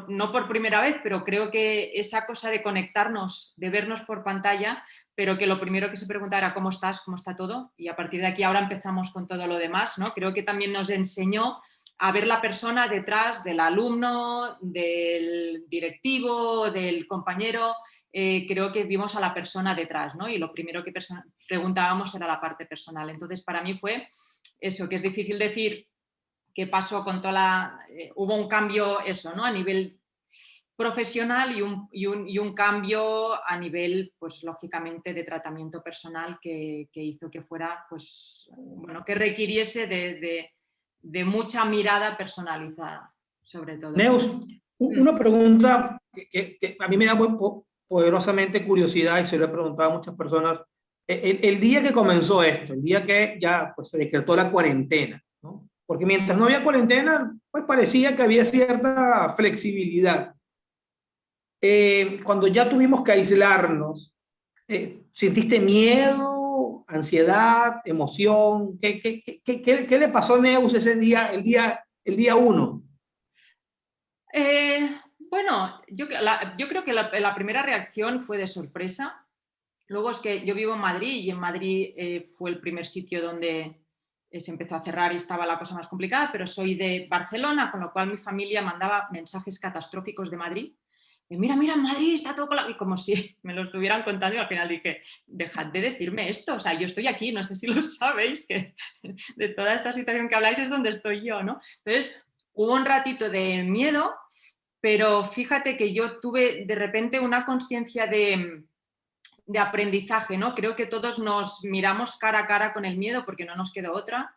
no por primera vez, pero creo que esa cosa de conectarnos, de vernos por pantalla, pero que lo primero que se preguntaba era ¿cómo estás? ¿Cómo está todo? Y a partir de aquí ahora empezamos con todo lo demás, ¿no? Creo que también nos enseñó a ver la persona detrás del alumno, del directivo, del compañero. Creo que vimos a la persona detrás, ¿no? Y lo primero que preguntábamos era la parte personal. Entonces, para mí fue eso, que es difícil decir qué pasó con toda la... hubo un cambio, eso, ¿no? A nivel profesional y un cambio a nivel, pues lógicamente, de tratamiento personal que hizo que fuera, pues, bueno, que requiriese de mucha mirada personalizada, sobre todo. Neus, una pregunta que a mí me da poderosamente curiosidad y se lo he preguntado a muchas personas. El día que comenzó esto, el día que ya pues, se decretó la cuarentena, ¿no? Porque mientras no había cuarentena, pues parecía que había cierta flexibilidad. Cuando ya tuvimos que aislarnos, ¿sentiste miedo, ansiedad, emoción? ¿Qué le pasó a Neus ese día, el día 1? Bueno, yo creo que la primera reacción fue de sorpresa. Luego es que yo vivo en Madrid y en Madrid fue el primer sitio donde se empezó a cerrar y estaba la cosa más complicada, pero soy de Barcelona, con lo cual mi familia mandaba mensajes catastróficos de Madrid. Mira, mira, en Madrid está todo colapsado, y como si me lo estuvieran contando, y al final dije, dejad de decirme esto, o sea, yo estoy aquí, no sé si lo sabéis, que de toda esta situación que habláis es donde estoy yo, ¿no? Entonces, hubo un ratito de miedo, pero fíjate que yo tuve de repente una conciencia de aprendizaje, ¿no? Creo que todos nos miramos cara a cara con el miedo porque no nos quedó otra,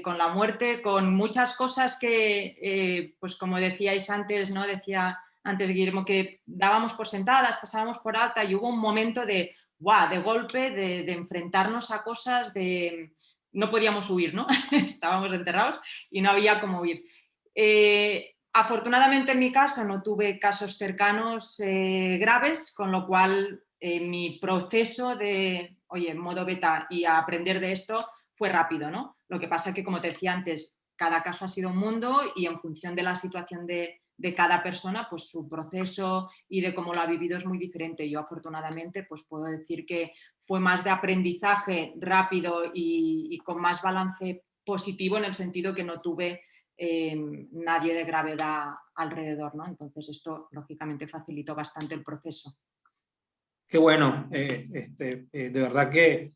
con la muerte, con muchas cosas que, pues como decíais antes, ¿no? Decía antes Guillermo, que dábamos por sentadas, pasábamos por alta y hubo un momento de, ¡guau!, de golpe, de enfrentarnos a cosas, no podíamos huir, ¿no? Estábamos enterrados y no había cómo huir. Afortunadamente en mi caso no tuve casos cercanos graves, con lo cual mi proceso de, oye, en modo beta y a aprender de esto fue rápido, ¿no? Lo que pasa es que, como te decía antes, cada caso ha sido un mundo y en función de la situación de cada persona, pues su proceso y de cómo lo ha vivido es muy diferente. Yo afortunadamente pues puedo decir que fue más de aprendizaje rápido y con más balance positivo, en el sentido que no tuve nadie de gravedad alrededor, ¿no? Entonces esto lógicamente facilitó bastante el proceso. Qué bueno, de verdad que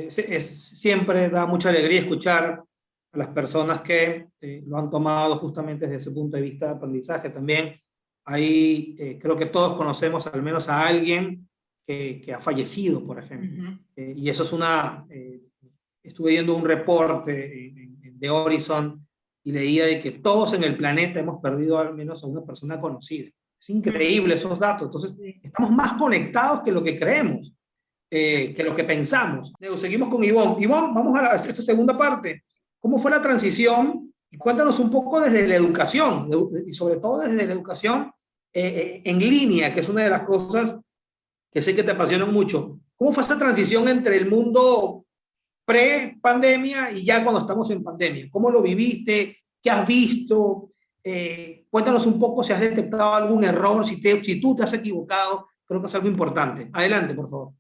siempre da mucha alegría escuchar a las personas que lo han tomado justamente desde ese punto de vista de aprendizaje. También ahí creo que todos conocemos al menos a alguien que ha fallecido, por ejemplo. Y eso es estuve viendo un reporte de Horizon y leía de que todos en el planeta hemos perdido al menos a una persona conocida. Es increíble esos datos. Entonces, estamos más conectados que lo que creemos, que lo que pensamos. Seguimos con Ivonne. Ivonne, vamos a esta segunda parte. ¿Cómo fue la transición? Y cuéntanos un poco desde la educación, y sobre todo desde la educación en línea, que es una de las cosas que sé que te apasionan mucho. ¿Cómo fue esta transición entre el mundo pre-pandemia y ya cuando estamos en pandemia? ¿Cómo lo viviste? ¿Qué has visto? Cuéntanos un poco si has detectado algún error, si tú te has equivocado. Creo que es algo importante. Adelante, por favor.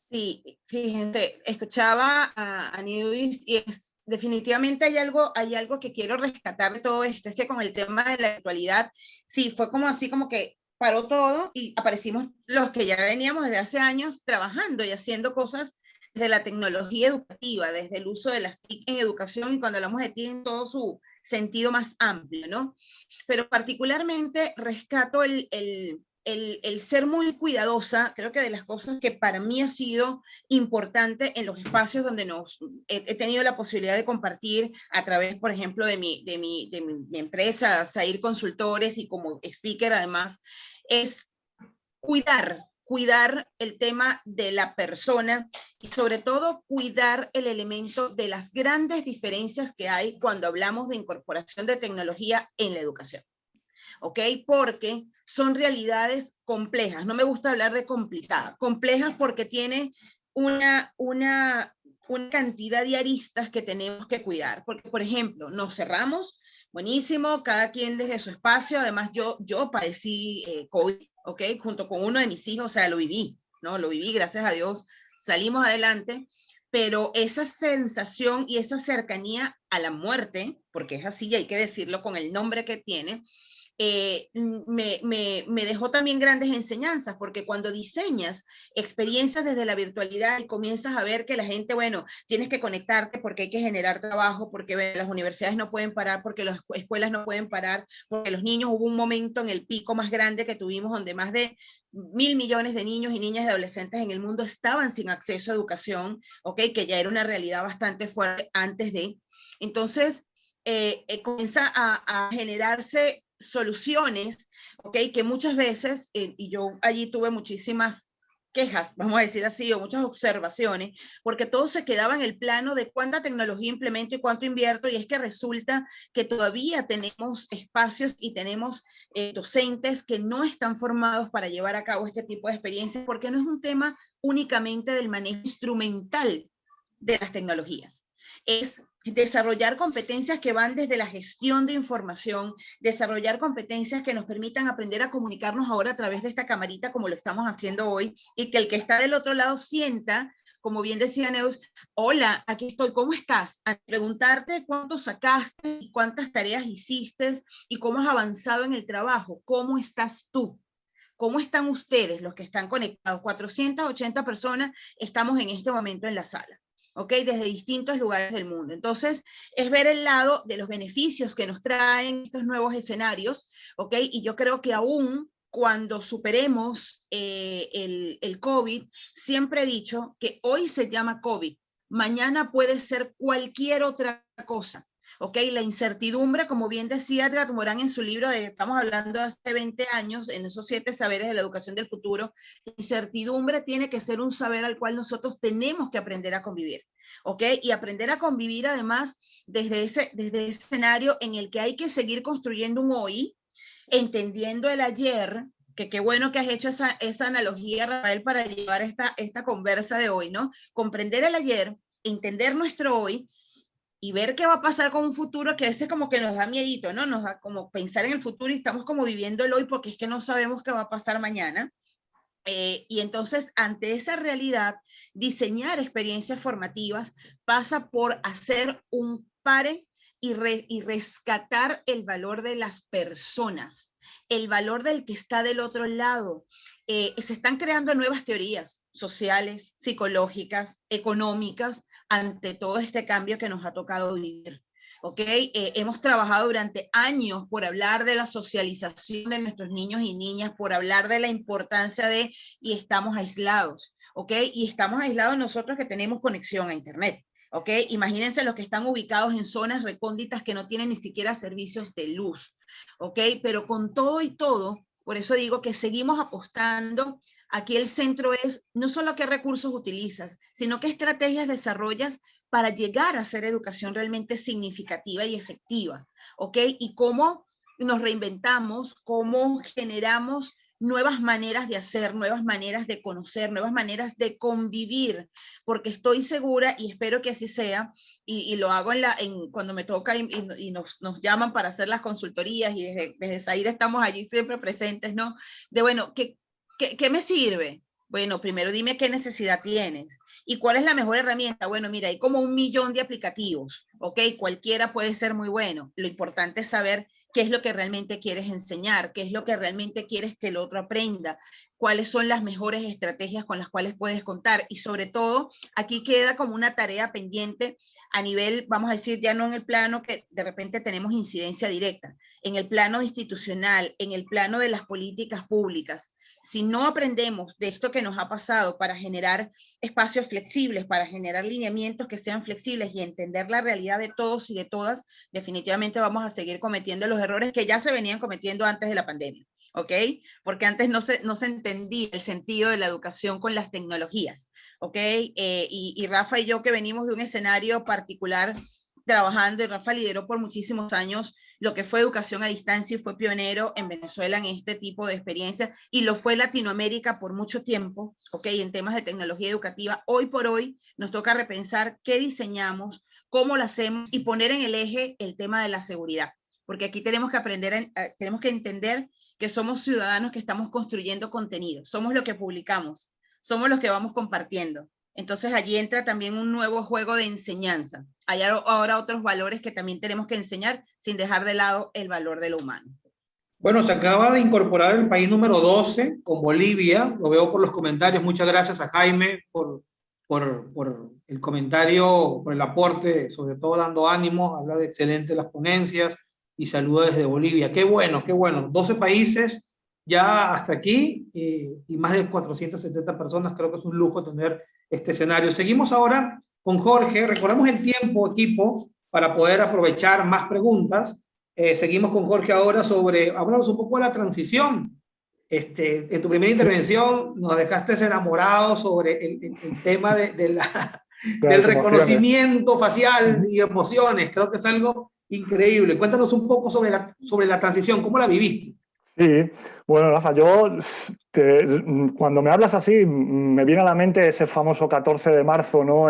Sí, fíjense, escuchaba a Neus y definitivamente hay algo que quiero rescatar de todo esto, es que con el tema de la actualidad, sí, fue como así como que paró todo y aparecimos los que ya veníamos desde hace años trabajando y haciendo cosas desde la tecnología educativa, desde el uso de las TIC en educación, y cuando hablamos de TIC en todo su sentido más amplio, ¿no? Pero particularmente rescato el ser muy cuidadosa. Creo que de las cosas que para mí ha sido importante en los espacios donde he tenido la posibilidad de compartir a través, por ejemplo, de mi empresa, Sair Consultores, y como speaker además, es cuidar el tema de la persona y sobre todo cuidar el elemento de las grandes diferencias que hay cuando hablamos de incorporación de tecnología en la educación. ¿Ok? Porque son realidades complejas. No me gusta hablar de complicadas. Complejas porque tiene una cantidad de aristas que tenemos que cuidar. Porque, por ejemplo, nos cerramos, buenísimo, cada quien desde su espacio. Además, yo padecí COVID, ¿ok? Junto con uno de mis hijos, o sea, lo viví, ¿no? Lo viví, gracias a Dios, salimos adelante. Pero esa sensación y esa cercanía a la muerte, porque es así y hay que decirlo con el nombre que tiene, me dejó también grandes enseñanzas, porque cuando diseñas experiencias desde la virtualidad y comienzas a ver que la gente, bueno, tienes que conectarte porque hay que generar trabajo, porque las universidades no pueden parar, porque las escuelas no pueden parar, porque los niños, hubo un momento en el pico más grande que tuvimos donde más de 1.000 millones de niños y niñas y adolescentes en el mundo estaban sin acceso a educación, ¿ok? Que ya era una realidad bastante fuerte antes de. Entonces, comienza a generarse soluciones, ¿ok? Que muchas veces, y yo allí tuve muchísimas quejas, vamos a decir así, o muchas observaciones, porque todo se quedaba en el plano de cuánta tecnología implemento y cuánto invierto, y es que resulta que todavía tenemos espacios y tenemos docentes que no están formados para llevar a cabo este tipo de experiencias, porque no es un tema únicamente del manejo instrumental de las tecnologías. Es desarrollar competencias que van desde la gestión de información, desarrollar competencias que nos permitan aprender a comunicarnos ahora a través de esta camarita como lo estamos haciendo hoy, y que el que está del otro lado sienta, como bien decía Neus, hola, aquí estoy, ¿cómo estás? A preguntarte cuánto sacaste y cuántas tareas hiciste y cómo has avanzado en el trabajo, ¿cómo estás tú? ¿Cómo están ustedes, los que están conectados? 480 personas estamos en este momento en la sala. ¿Ok? Desde distintos lugares del mundo. Entonces, es ver el lado de los beneficios que nos traen estos nuevos escenarios, ¿ok? Y yo creo que aún cuando superemos el COVID, siempre he dicho que hoy se llama COVID, mañana puede ser cualquier otra cosa. ¿Ok? La incertidumbre, como bien decía Edgar Morán en su libro, estamos hablando de hace 20 años, en esos 7 saberes de la educación del futuro, la incertidumbre tiene que ser un saber al cual nosotros tenemos que aprender a convivir, ¿ok? Y aprender a convivir además desde ese escenario en el que hay que seguir construyendo un hoy, entendiendo el ayer, que qué bueno que has hecho esa analogía, Rafael, para llevar esta conversa de hoy, ¿no? Comprender el ayer, entender nuestro hoy, y ver qué va a pasar con un futuro que a veces como que nos da miedito, ¿no? Nos da como pensar en el futuro y estamos como viviendo el hoy porque es que no sabemos qué va a pasar mañana. Y entonces, ante esa realidad, diseñar experiencias formativas pasa por hacer un pare y rescatar el valor de las personas, el valor del que está del otro lado. Se están creando nuevas teorías sociales, psicológicas, económicas, ante todo este cambio que nos ha tocado vivir. ¿Ok? Hemos trabajado durante años por hablar de la socialización de nuestros niños y niñas, por hablar de la importancia de, y estamos aislados, ¿ok? Y estamos aislados nosotros que tenemos conexión a Internet, ¿ok? Imagínense los que están ubicados en zonas recónditas que no tienen ni siquiera servicios de luz, ¿ok? Pero con todo y todo, por eso digo que seguimos apostando. Aquí el centro es no solo qué recursos utilizas, sino qué estrategias desarrollas para llegar a hacer educación realmente significativa y efectiva, ¿ok? Y cómo nos reinventamos, cómo generamos nuevas maneras de hacer, nuevas maneras de conocer, nuevas maneras de convivir, porque estoy segura y espero que así sea, y lo hago cuando me toca y nos llaman para hacer las consultorías, y desde Saír estamos allí siempre presentes, ¿no? De bueno, ¿qué me sirve? Bueno, primero dime qué necesidad tienes y cuál es la mejor herramienta. Bueno, mira, hay como 1 millón de aplicativos, ¿ok? Cualquiera puede ser muy bueno. Lo importante es saber qué es lo que realmente quieres enseñar, qué es lo que realmente quieres que el otro aprenda, cuáles son las mejores estrategias con las cuales puedes contar. Y sobre todo, aquí queda como una tarea pendiente a nivel, vamos a decir, ya no en el plano que de repente tenemos incidencia directa, en el plano institucional, en el plano de las políticas públicas. Si no aprendemos de esto que nos ha pasado para generar espacios flexibles, para generar lineamientos que sean flexibles y entender la realidad de todos y de todas, definitivamente vamos a seguir cometiendo los errores que ya se venían cometiendo antes de la pandemia, ¿ok? Porque antes no se entendía el sentido de la educación con las tecnologías, ¿ok? Y Rafa y yo, que venimos de un escenario particular trabajando, y Rafa lideró por muchísimos años lo que fue educación a distancia y fue pionero en Venezuela en este tipo de experiencias, y lo fue Latinoamérica por mucho tiempo, ¿ok? En temas de tecnología educativa. Hoy por hoy nos toca repensar qué diseñamos, cómo lo hacemos y poner en el eje el tema de la seguridad, porque aquí tenemos que aprender, tenemos que entender que somos ciudadanos que estamos construyendo contenido, somos lo que publicamos, somos los que vamos compartiendo. Entonces allí entra también un nuevo juego de enseñanza. Hay ahora otros valores que también tenemos que enseñar sin dejar de lado el valor de lo humano. Bueno, se acaba de incorporar el país número 12 con Bolivia. Lo veo por los comentarios. Muchas gracias a Jaime por el comentario, por el aporte, sobre todo dando ánimo. Habla de excelente las ponencias y saluda desde Bolivia. Qué bueno, qué bueno. 12 países ya hasta aquí y más de 470 personas. Creo que es un lujo tener este escenario. Seguimos ahora con Jorge. Recordamos el tiempo, equipo, para poder aprovechar más preguntas. Seguimos con Jorge ahora hablamos un poco de la transición. En tu primera intervención nos dejaste enamorados sobre el tema del reconocimiento facial y emociones. Creo que es algo increíble. Cuéntanos un poco sobre la transición, ¿cómo la viviste? Sí, bueno, Rafa, cuando me hablas así, me viene a la mente ese famoso 14 de marzo, ¿no?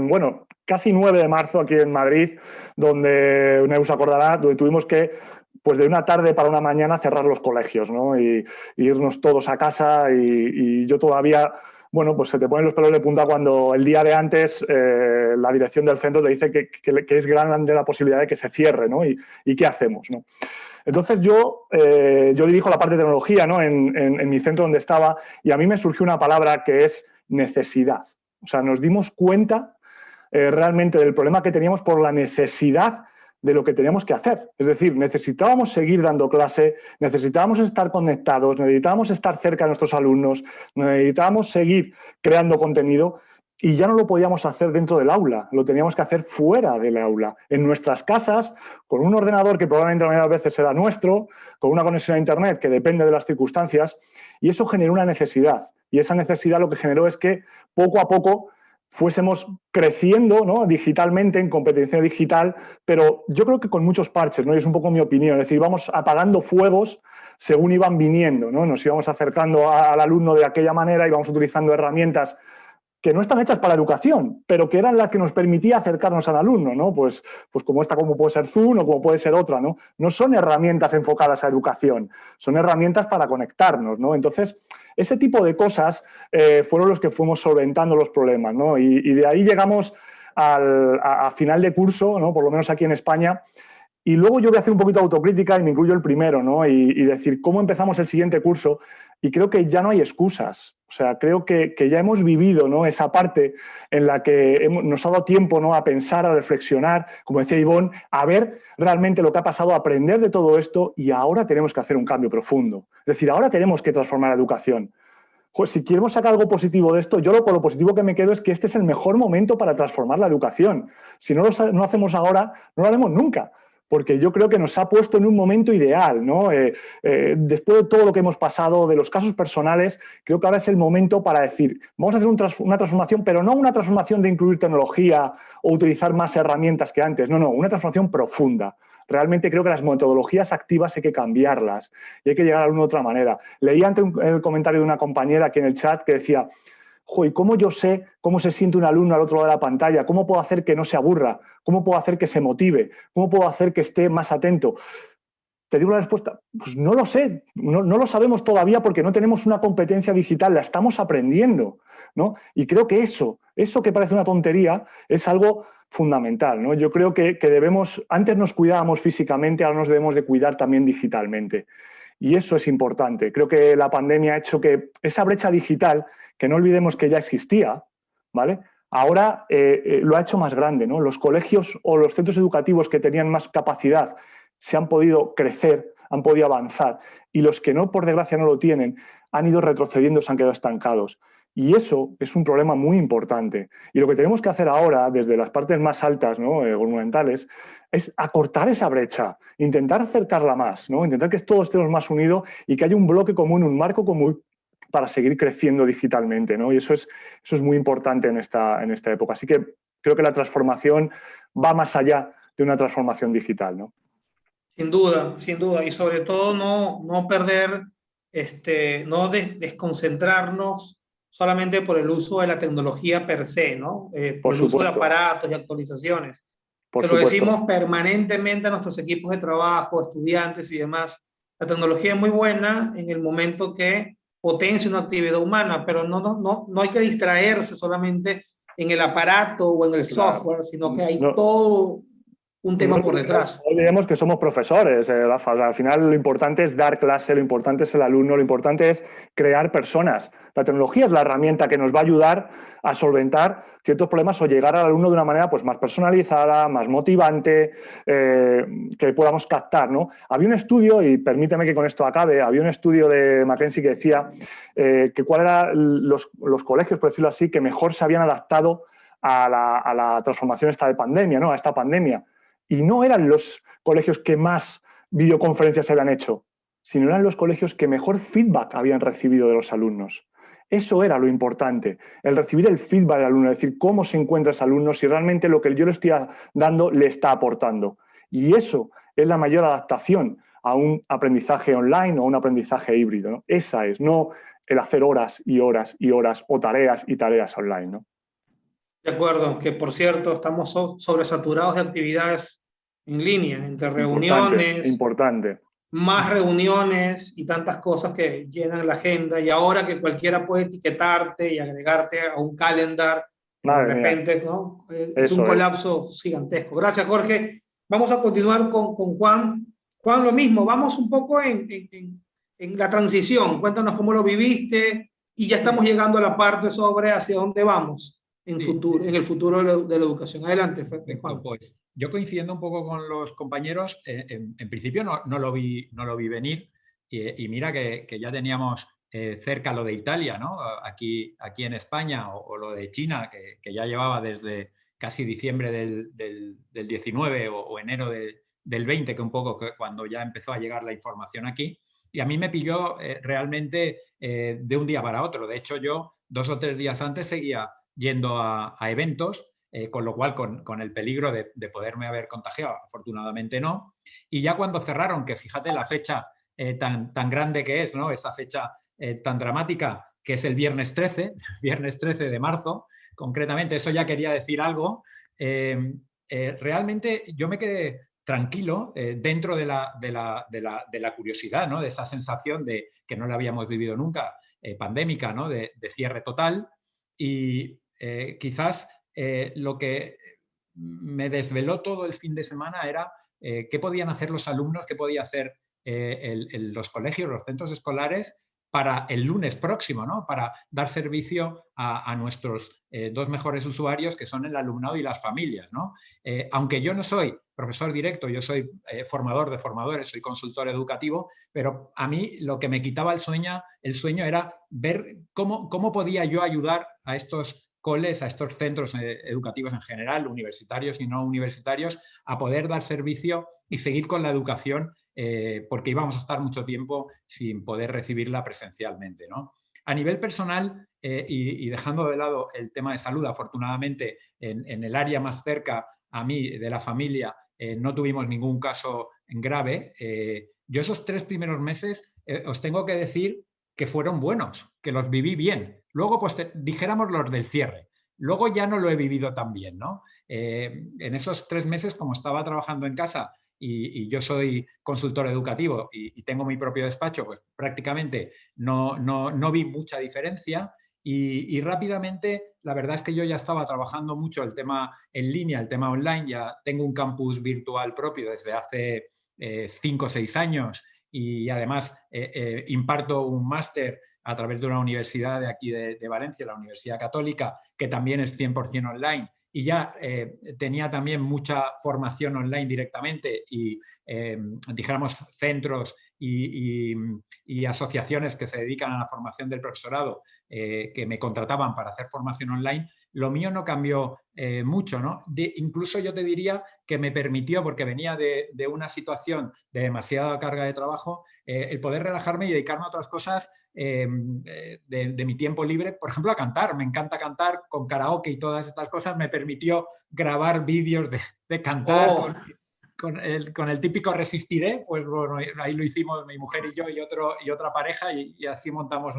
Bueno, casi 9 de marzo aquí en Madrid, donde Neus se acordará, donde tuvimos que, pues de una tarde para una mañana, cerrar los colegios, ¿no? Y irnos todos a casa y yo todavía... Bueno, pues se te ponen los pelos de punta cuando el día de antes la dirección del centro te dice que es grande la posibilidad de que se cierre, ¿no? ¿Y qué hacemos, no? Entonces yo dirijo la parte de tecnología, ¿no? en mi centro donde estaba, y a mí me surgió una palabra que es necesidad. O sea, nos dimos cuenta realmente del problema que teníamos por la necesidad de lo que teníamos que hacer. Es decir, necesitábamos seguir dando clase, necesitábamos estar conectados, necesitábamos estar cerca de nuestros alumnos, necesitábamos seguir creando contenido y ya no lo podíamos hacer dentro del aula, lo teníamos que hacer fuera del aula, en nuestras casas, con un ordenador que probablemente la mayoría de veces era nuestro, con una conexión a Internet que depende de las circunstancias, y eso generó una necesidad. Y esa necesidad lo que generó es que poco a poco fuésemos creciendo, ¿no? Digitalmente, en competencia digital, pero yo creo que con muchos parches, ¿no? Y es un poco mi opinión, es decir, íbamos apagando fuegos según iban viniendo, ¿no? Nos íbamos acercando al alumno de aquella manera, íbamos utilizando herramientas que no están hechas para la educación, pero que eran las que nos permitía acercarnos al alumno, ¿no? Pues como esta, como puede ser Zoom o como puede ser otra, ¿no? No son herramientas enfocadas a educación, son herramientas para conectarnos, ¿no? Entonces, ese tipo de cosas fueron los que fuimos solventando los problemas, ¿no? Y de ahí llegamos a final de curso, ¿no? Por lo menos aquí en España. Y luego yo voy a hacer un poquito de autocrítica y me incluyo el primero, ¿no? Y decir cómo empezamos el siguiente curso. Y creo que ya no hay excusas. O sea, creo que ya hemos vivido, ¿no? Esa parte en la que nos ha dado tiempo, ¿no? A pensar, a reflexionar, como decía Ivonne, a ver realmente lo que ha pasado, a aprender de todo esto y ahora tenemos que hacer un cambio profundo. Es decir, ahora tenemos que transformar la educación. Pues si queremos sacar algo positivo de esto, yo con lo positivo que me quedo es que este es el mejor momento para transformar la educación. Si no lo hacemos ahora, no lo haremos nunca. Porque yo creo que nos ha puesto en un momento ideal, ¿no? Después de todo lo que hemos pasado, de los casos personales, creo que ahora es el momento para decir, vamos a hacer una transformación, pero no una transformación de incluir tecnología o utilizar más herramientas que antes, no, una transformación profunda. Realmente creo que las metodologías activas hay que cambiarlas y hay que llegar a una otra manera. Leí antes el comentario de una compañera aquí en el chat que decía, ¿y cómo yo sé cómo se siente un alumno al otro lado de la pantalla? ¿Cómo puedo hacer que no se aburra? ¿Cómo puedo hacer que se motive? ¿Cómo puedo hacer que esté más atento? Te digo la respuesta, pues no lo sé, no lo sabemos todavía porque no tenemos una competencia digital, la estamos aprendiendo, ¿no? Y creo que eso que parece una tontería es algo fundamental, ¿no? Yo creo que debemos, antes nos cuidábamos físicamente, ahora nos debemos de cuidar también digitalmente. Y eso es importante. Creo que la pandemia ha hecho que esa brecha digital, que no olvidemos que ya existía, ¿vale? Ahora lo ha hecho más grande, ¿no? Los colegios o los centros educativos que tenían más capacidad se han podido crecer, han podido avanzar, y los que no, por desgracia, no lo tienen, han ido retrocediendo, se han quedado estancados. Y eso es un problema muy importante. Y lo que tenemos que hacer ahora, desde las partes más altas, ¿no? Gubernamentales, es acortar esa brecha, intentar acercarla más, ¿no? Intentar que todos estemos más unidos y que haya un bloque común, un marco común para seguir creciendo digitalmente, ¿no? Y eso es muy importante en esta época. Así que creo que la transformación va más allá de una transformación digital, ¿no? Sin duda, sin duda. Y sobre todo no perder, no desconcentrarnos solamente por el uso de la tecnología per se, ¿no? Por el uso de aparatos y actualizaciones. Se lo decimos permanentemente a nuestros equipos de trabajo, estudiantes y demás. La tecnología es muy buena en el momento que potencia una actividad humana, pero no hay que distraerse solamente en el aparato o en el software, sino que hay todo un tema por detrás. No olvidemos que somos profesores, Rafa. O sea, al final lo importante es dar clase, lo importante es el alumno, lo importante es crear personas. La tecnología es la herramienta que nos va a ayudar a solventar ciertos problemas o llegar al alumno de una manera pues, más personalizada, más motivante, que podamos captar, ¿no? Había un estudio, y permíteme que con esto acabe, había un estudio de McKinsey que decía que cuáles eran los colegios, por decirlo así, que mejor se habían adaptado a la transformación esta de pandemia, ¿no? A esta pandemia. Y no eran los colegios que más videoconferencias se habían hecho, sino eran los colegios que mejor feedback habían recibido de los alumnos. Eso era lo importante, el recibir el feedback del alumno, es decir, cómo se encuentra ese alumno, si realmente lo que yo le estoy dando le está aportando. Y eso es la mayor adaptación a un aprendizaje online o un aprendizaje híbrido, ¿no? Esa es, no el hacer horas y horas y horas o tareas y tareas online, ¿no? De acuerdo, que por cierto estamos sobresaturados de actividades en línea, entre reuniones, importante. Más reuniones y tantas cosas que llenan la agenda, y ahora que cualquiera puede etiquetarte y agregarte a un calendar, de repente, ¿no? Es un colapso gigantesco. Gracias, Jorge. Vamos a continuar con Juan. Juan, lo mismo, vamos un poco en la transición. Cuéntanos cómo lo viviste y ya estamos llegando a la parte sobre hacia dónde vamos en el futuro de la educación. Adelante, Juan. Pues yo coincidiendo un poco con los compañeros, en principio no lo vi venir, y mira que ya teníamos cerca lo de Italia, ¿no? Aquí en España, o lo de China, que ya llevaba desde casi diciembre del 19 o enero del 20, que un poco cuando ya empezó a llegar la información aquí. Y a mí me pilló realmente de un día para otro. De hecho, yo 2 o 3 días antes seguía yendo a eventos, con lo cual con el peligro de poderme haber contagiado, afortunadamente no. Y ya cuando cerraron, que fíjate la fecha tan grande que es, ¿no? Esta fecha tan dramática, que es el viernes 13 de marzo, concretamente, eso ya quería decir algo. Realmente yo me quedé tranquilo dentro de la curiosidad, ¿no? De esa sensación de que no la habíamos vivido nunca, pandémica, ¿no? De cierre total. Y quizás lo que me desveló todo el fin de semana era qué podían hacer los alumnos, qué podía hacer los colegios, los centros escolares para el lunes próximo, ¿no? Para dar servicio a nuestros 2 mejores usuarios, que son el alumnado y las familias, ¿no? Aunque yo no soy profesor directo, yo soy formador de formadores, soy consultor educativo, pero a mí lo que me quitaba el sueño era ver cómo podía yo ayudar a estos coles, a estos centros educativos en general, universitarios y no universitarios, a poder dar servicio y seguir con la educación, porque íbamos a estar mucho tiempo sin poder recibirla presencialmente, ¿no? A nivel personal, y dejando de lado el tema de salud, afortunadamente en el área más cerca a mí de la familia no tuvimos ningún caso grave. Yo esos 3 primeros meses os tengo que decir que fueron buenos, que los viví bien. Luego, pues dijéramos los del cierre. Luego ya no lo he vivido tan bien, ¿no? En esos 3 meses, como estaba trabajando en casa y yo soy consultor educativo y tengo mi propio despacho, pues prácticamente no vi mucha diferencia. Y rápidamente, la verdad es que yo ya estaba trabajando mucho el tema en línea, el tema online. Ya tengo un campus virtual propio desde hace 5 o 6 años, y además imparto un máster a través de una universidad de aquí de Valencia, la Universidad Católica, que también es 100% online. Y ya tenía también mucha formación online directamente y, dijéramos, centros y asociaciones que se dedican a la formación del profesorado que me contrataban para hacer formación online. Lo mío no cambió mucho, ¿no? Incluso yo te diría que me permitió, porque venía de una situación de demasiada carga de trabajo, el poder relajarme y dedicarme a otras cosas de mi tiempo libre, por ejemplo, a cantar. Me encanta cantar, con karaoke y todas estas cosas. Me permitió grabar vídeos de cantar con el típico Resistiré. Pues bueno, ahí lo hicimos mi mujer y yo y otra pareja, y así montamos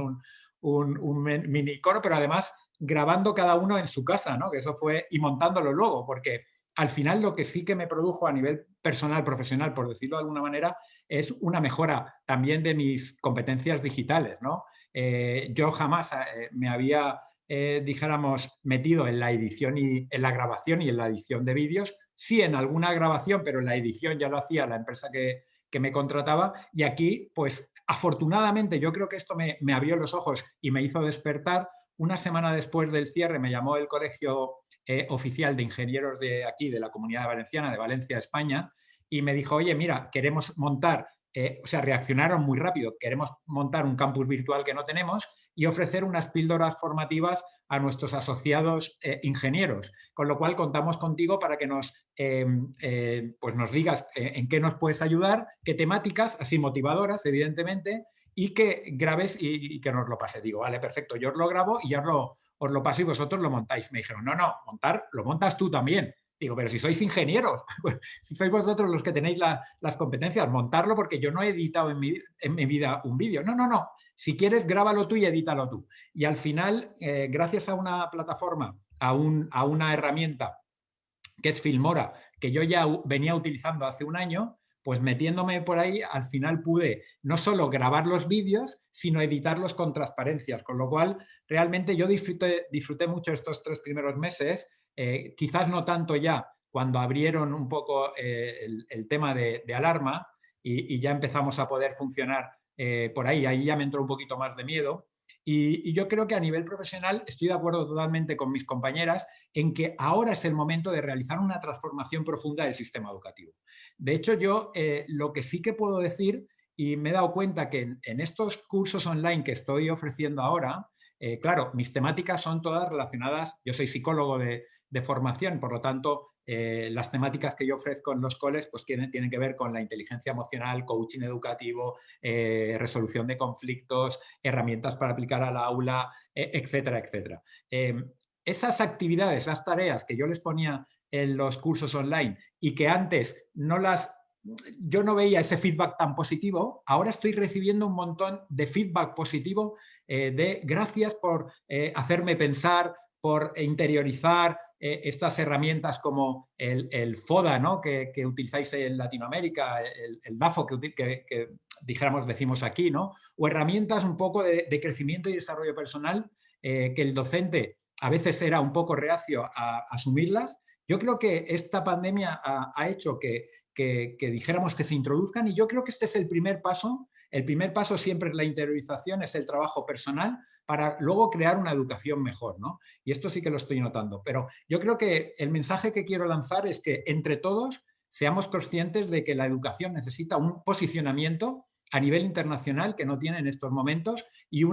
un mini coro, pero además grabando cada uno en su casa, ¿no? Que eso fue, y montándolo luego, porque al final lo que sí que me produjo a nivel personal, profesional, por decirlo de alguna manera, es una mejora también de mis competencias digitales, ¿no? Yo jamás me había, dijéramos, metido en la edición y en la grabación y en la edición de vídeos. sí en alguna grabación, pero la edición ya lo hacía la empresa que me contrataba, y aquí, pues afortunadamente, yo creo que esto me abrió los ojos y me hizo despertar. Una semana después del cierre me llamó el Colegio Oficial de Ingenieros de aquí, de la Comunidad Valenciana, de Valencia, España, y me dijo, oye, mira, queremos montar, o sea, reaccionaron muy rápido, queremos montar un campus virtual que no tenemos y ofrecer unas píldoras formativas a nuestros asociados ingenieros, con lo cual contamos contigo para que pues nos digas en qué nos puedes ayudar, qué temáticas, así motivadoras, evidentemente, y que grabes y que nos lo pase. Digo, vale, perfecto, yo os lo grabo y ya os lo paso y vosotros lo montáis. Me dijeron, no, lo montas tú también. Digo, pero si sois ingenieros, si sois vosotros los que tenéis las competencias, montarlo, porque yo no he editado en mi vida un vídeo. No. Si quieres, grábalo tú y edítalo tú. Y al final, gracias a una plataforma, a una herramienta que es Filmora, que yo ya venía utilizando hace un año, pues metiéndome por ahí, al final pude no solo grabar los vídeos, sino editarlos con transparencias, con lo cual realmente yo disfruté mucho estos 3 primeros meses, quizás no tanto ya cuando abrieron un poco el tema de alarma y ya empezamos a poder funcionar por ahí ya me entró un poquito más de miedo. Y yo creo que a nivel profesional estoy de acuerdo totalmente con mis compañeras en que ahora es el momento de realizar una transformación profunda del sistema educativo. De hecho, yo lo que sí que puedo decir, y me he dado cuenta que en estos cursos online que estoy ofreciendo ahora, claro, mis temáticas son todas relacionadas, yo soy psicólogo de formación, por lo tanto, las temáticas que yo ofrezco en los coles pues tienen que ver con la inteligencia emocional, coaching educativo, resolución de conflictos, herramientas para aplicar al aula, etcétera, etcétera. Esas actividades, esas tareas que yo les ponía en los cursos online y que antes yo no veía ese feedback tan positivo, ahora estoy recibiendo un montón de feedback positivo de gracias por hacerme pensar, por interiorizar estas herramientas como el FODA, ¿no? que utilizáis en Latinoamérica, el DAFO que decimos aquí, ¿no? O herramientas un poco de crecimiento y desarrollo personal que el docente a veces era un poco reacio a asumirlas. Yo creo que esta pandemia ha hecho que dijéramos que se introduzcan, y yo creo que este es el primer paso. El primer paso siempre es la interiorización, es el trabajo personal para luego crear una educación mejor, ¿no? Y esto sí que lo estoy notando. Pero yo creo que el mensaje que quiero lanzar es que entre todos seamos conscientes de que la educación necesita un posicionamiento a nivel internacional que no tiene en estos momentos y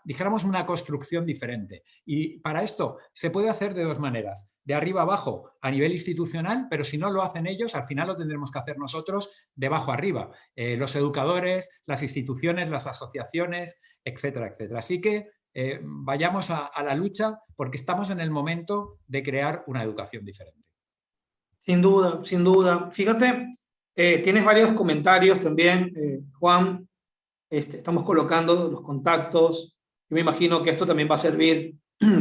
dijéramos una construcción diferente. Y para esto se puede hacer de 2 maneras, de arriba abajo a nivel institucional, pero si no lo hacen ellos, al final lo tendremos que hacer nosotros de abajo arriba, los educadores, las instituciones, las asociaciones, etcétera, etcétera. Así que vayamos a la lucha porque estamos en el momento de crear una educación diferente. Sin duda, sin duda. Fíjate, tienes varios comentarios también, Juan. Estamos colocando los contactos. Yo me imagino que esto también va a servir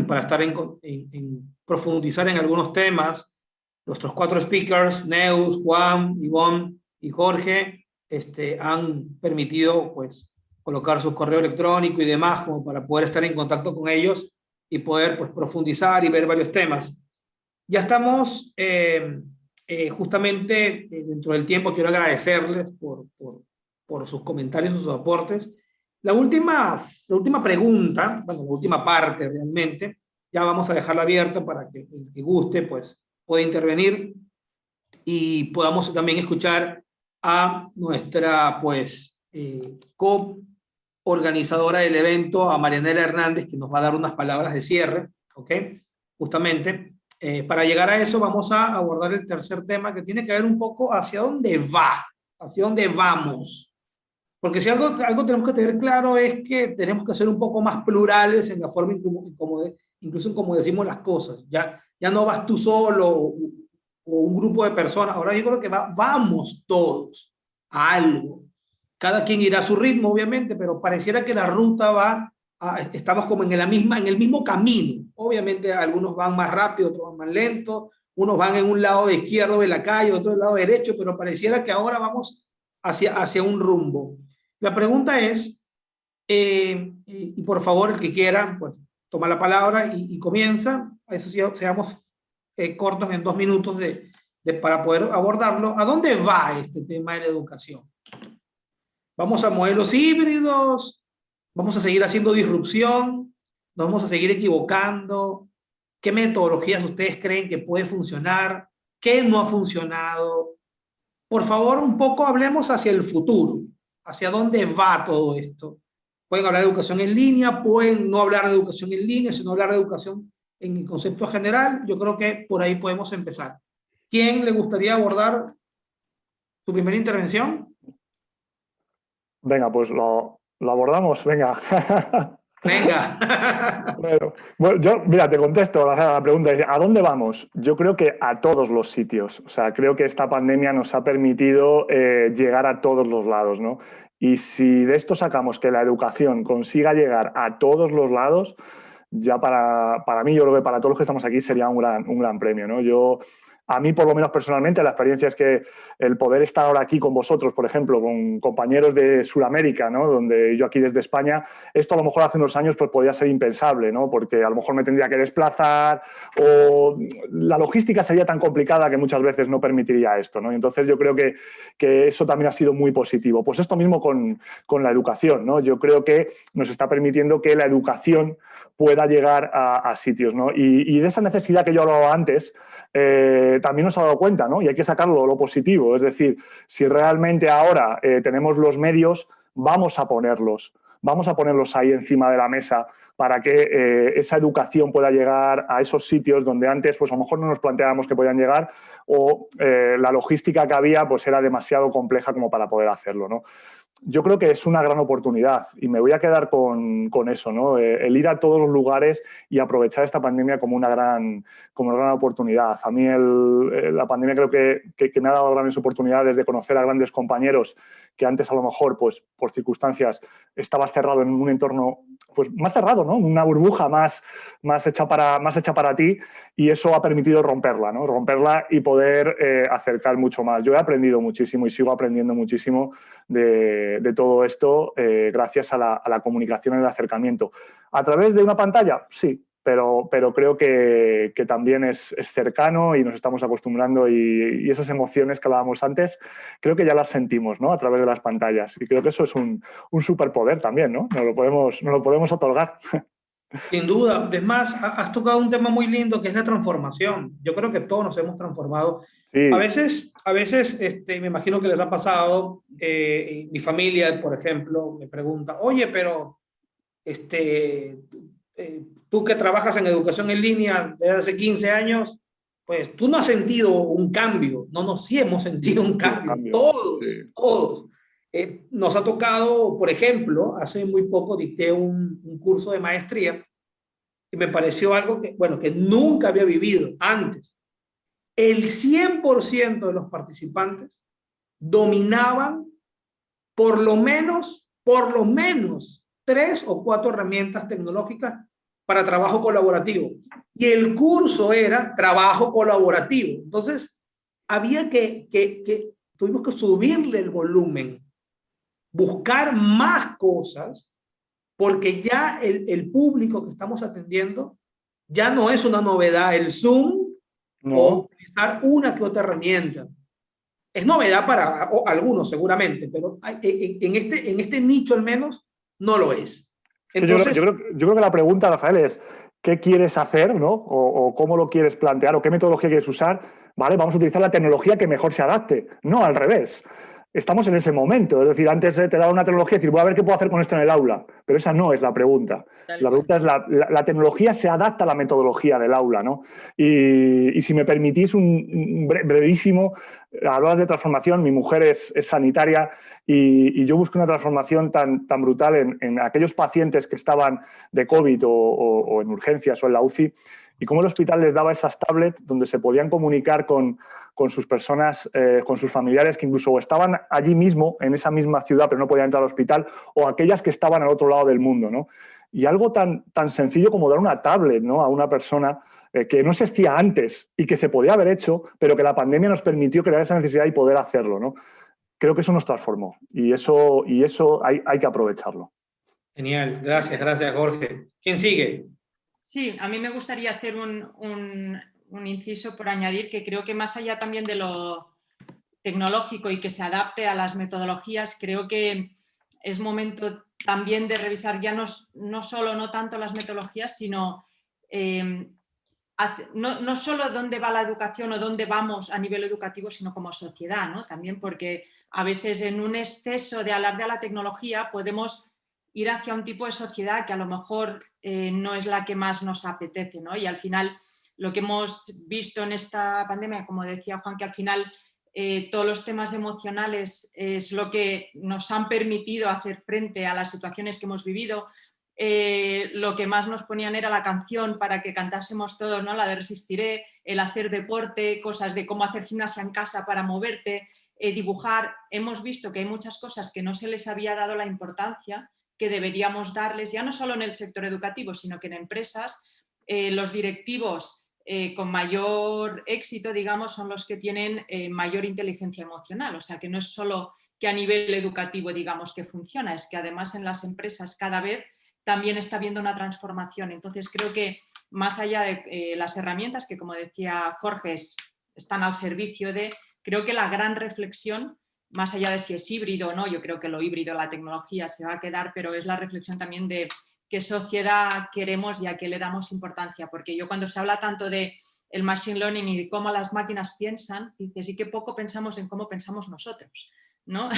para estar en profundizar en algunos temas. Nuestros 4 speakers, Neus, Juan, Ivonne y Jorge, han permitido pues, colocar su correo electrónico y demás como para poder estar en contacto con ellos y poder pues, profundizar y ver varios temas. Ya estamos justamente dentro del tiempo. Quiero agradecerles por sus comentarios, sus aportes. La última pregunta, bueno, la última parte realmente, ya vamos a dejarla abierta para que el que guste pues, pueda intervenir y podamos también escuchar a nuestra pues, co-organizadora del evento, a Marianela Hernández, que nos va a dar unas palabras de cierre, ¿ok? Justamente. Para llegar a eso vamos a abordar el tercer tema que tiene que ver un poco hacia dónde hacia dónde vamos. Porque si algo tenemos que tener claro es que tenemos que ser un poco más plurales en la forma incluso en cómo decimos las cosas. Ya no vas tú solo o un grupo de personas. Ahora yo creo que vamos todos a algo. Cada quien irá a su ritmo, obviamente, pero pareciera que la ruta estamos como en el mismo camino. Obviamente algunos van más rápido, otros van más lento, unos van en un lado de izquierdo de la calle, otro del lado derecho, pero pareciera que ahora vamos hacia un rumbo. La pregunta es, y por favor el que quiera, pues toma la palabra y comienza. Eso sí, seamos cortos en 2 minutos de para poder abordarlo, ¿a dónde va este tema de la educación? ¿Vamos a modelos híbridos? ¿Vamos a seguir haciendo disrupción? ¿Nos vamos a seguir equivocando? ¿Qué metodologías ustedes creen que puede funcionar? ¿Qué no ha funcionado? Por favor, un poco hablemos hacia el futuro, hacia dónde va todo esto. Pueden hablar de educación en línea, pueden no hablar de educación en línea, sino hablar de educación en el concepto general. Yo creo que por ahí podemos empezar. ¿Quién le gustaría abordar su primera intervención? Venga, pues lo abordamos, venga. Venga. Bueno, yo, mira, te contesto la pregunta. ¿A dónde vamos? Yo creo que a todos los sitios. O sea, creo que esta pandemia nos ha permitido llegar a todos los lados, ¿no? Y si de esto sacamos que la educación consiga llegar a todos los lados, ya para mí, yo creo que para todos los que estamos aquí sería un gran premio, ¿no? A mí, por lo menos personalmente, la experiencia es que el poder estar ahora aquí con vosotros, por ejemplo, con compañeros de Sudamérica, ¿no? Donde yo aquí desde España, esto a lo mejor hace unos años pues podía ser impensable, ¿no? Porque a lo mejor me tendría que desplazar o la logística sería tan complicada que muchas veces no permitiría esto, ¿no? Y entonces yo creo que eso también ha sido muy positivo. Pues esto mismo con la educación, ¿no? Yo creo que nos está permitiendo que la educación pueda llegar a sitios, ¿no? Y de esa necesidad que yo hablaba antes, también nos ha dado cuenta, ¿no? Y hay que sacarlo lo positivo. Es decir, si realmente ahora tenemos los medios, vamos a ponerlos ahí encima de la mesa para que esa educación pueda llegar a esos sitios donde antes pues a lo mejor no nos planteábamos que podían llegar o la logística que había pues era demasiado compleja como para poder hacerlo, ¿no? Yo creo que es una gran oportunidad y me voy a quedar con eso, ¿no? El ir a todos los lugares y aprovechar esta pandemia como una gran oportunidad. A mí la pandemia creo que me ha dado grandes oportunidades de conocer a grandes compañeros que antes a lo mejor, pues por circunstancias, estabas cerrado en un entorno pues más cerrado, ¿no? Una burbuja más hecha para ti y eso ha permitido romperla, ¿no? Romperla y poder acercar mucho más. Yo he aprendido muchísimo y sigo aprendiendo muchísimo de todo esto gracias a la comunicación y el acercamiento. ¿A través de una pantalla? Sí, pero creo que también es cercano y nos estamos acostumbrando y esas emociones que hablábamos antes, creo que ya las sentimos, ¿no? A través de las pantallas. Y creo que eso es un superpoder también, ¿no? Nos lo podemos otorgar. Sin duda. Además, has tocado un tema muy lindo que es la transformación. Yo creo que todos nos hemos transformado. Sí. A veces me imagino que les ha pasado, mi familia, por ejemplo, me pregunta, oye, pero tú que trabajas en educación en línea desde hace 15 años, pues tú no has sentido un cambio. No, sí hemos sentido un cambio. Todos, sí. Todos. Nos ha tocado, por ejemplo, hace muy poco dicté un curso de maestría y me pareció algo que nunca había vivido antes. El 100% de los participantes dominaban por lo menos 3 o 4 herramientas tecnológicas para trabajo colaborativo. Y el curso era trabajo colaborativo. Entonces, tuvimos que subirle el volumen, buscar más cosas, porque ya el público que estamos atendiendo ya no es una novedad el Zoom o utilizar una que otra herramienta. Es novedad para algunos seguramente, pero en este nicho al menos no lo es. Entonces, yo creo que la pregunta, Rafael, es ¿qué quieres hacer, ¿no? O cómo lo quieres plantear o qué metodología quieres usar? Vale, vamos a utilizar la tecnología que mejor se adapte, no al revés. Estamos en ese momento, es decir, antes te daba una tecnología y decir, voy a ver qué puedo hacer con esto en el aula, pero esa no es la pregunta. La pregunta es, la tecnología se adapta a la metodología del aula, ¿no? Y si me permitís un brevísimo, hablabas de transformación, mi mujer es sanitaria y yo busqué una transformación tan brutal en aquellos pacientes que estaban de COVID o en urgencias o en la UCI, y cómo el hospital les daba esas tablets donde se podían comunicar con sus personas, con sus familiares que incluso estaban allí mismo, en esa misma ciudad, pero no podían entrar al hospital, o aquellas que estaban al otro lado del mundo, ¿no? Y algo tan sencillo como dar una tablet, ¿no? A una persona que no se hacía antes y que se podía haber hecho, pero que la pandemia nos permitió crear esa necesidad y poder hacerlo, ¿no? Creo que eso nos transformó y eso hay que aprovecharlo. Genial, gracias Jorge. ¿Quién sigue? Sí, a mí me gustaría hacer un inciso por añadir, que creo que más allá también de lo tecnológico y que se adapte a las metodologías, creo que es momento también de revisar ya no solo, no tanto las metodologías, sino no solo dónde va la educación o dónde vamos a nivel educativo, sino como sociedad, ¿no? También porque a veces en un exceso de alarde a la tecnología podemos ir hacia un tipo de sociedad que a lo mejor no es la que más nos apetece, ¿no? Y al final lo que hemos visto en esta pandemia, como decía Juan, que al final todos los temas emocionales es lo que nos han permitido hacer frente a las situaciones que hemos vivido. Lo que más nos ponían era la canción para que cantásemos todos, ¿no? La de Resistiré, el hacer deporte, cosas de cómo hacer gimnasia en casa para moverte, dibujar. Hemos visto que hay muchas cosas que no se les había dado la importancia que deberíamos darles, ya no solo en el sector educativo, sino que en empresas, los directivos con mayor éxito, digamos, son los que tienen mayor inteligencia emocional. O sea, que no es solo que a nivel educativo, digamos, que funciona, es que además en las empresas cada vez también está habiendo una transformación. Entonces creo que más allá de las herramientas que, como decía Jorge, están al servicio de, creo que la gran reflexión, más allá de si es híbrido o no, yo creo que lo híbrido, la tecnología se va a quedar, pero es la reflexión también de qué sociedad queremos y a qué le damos importancia. Porque yo cuando se habla tanto de el machine learning y de cómo las máquinas piensan, dices, y qué poco pensamos en cómo pensamos nosotros, ¿no?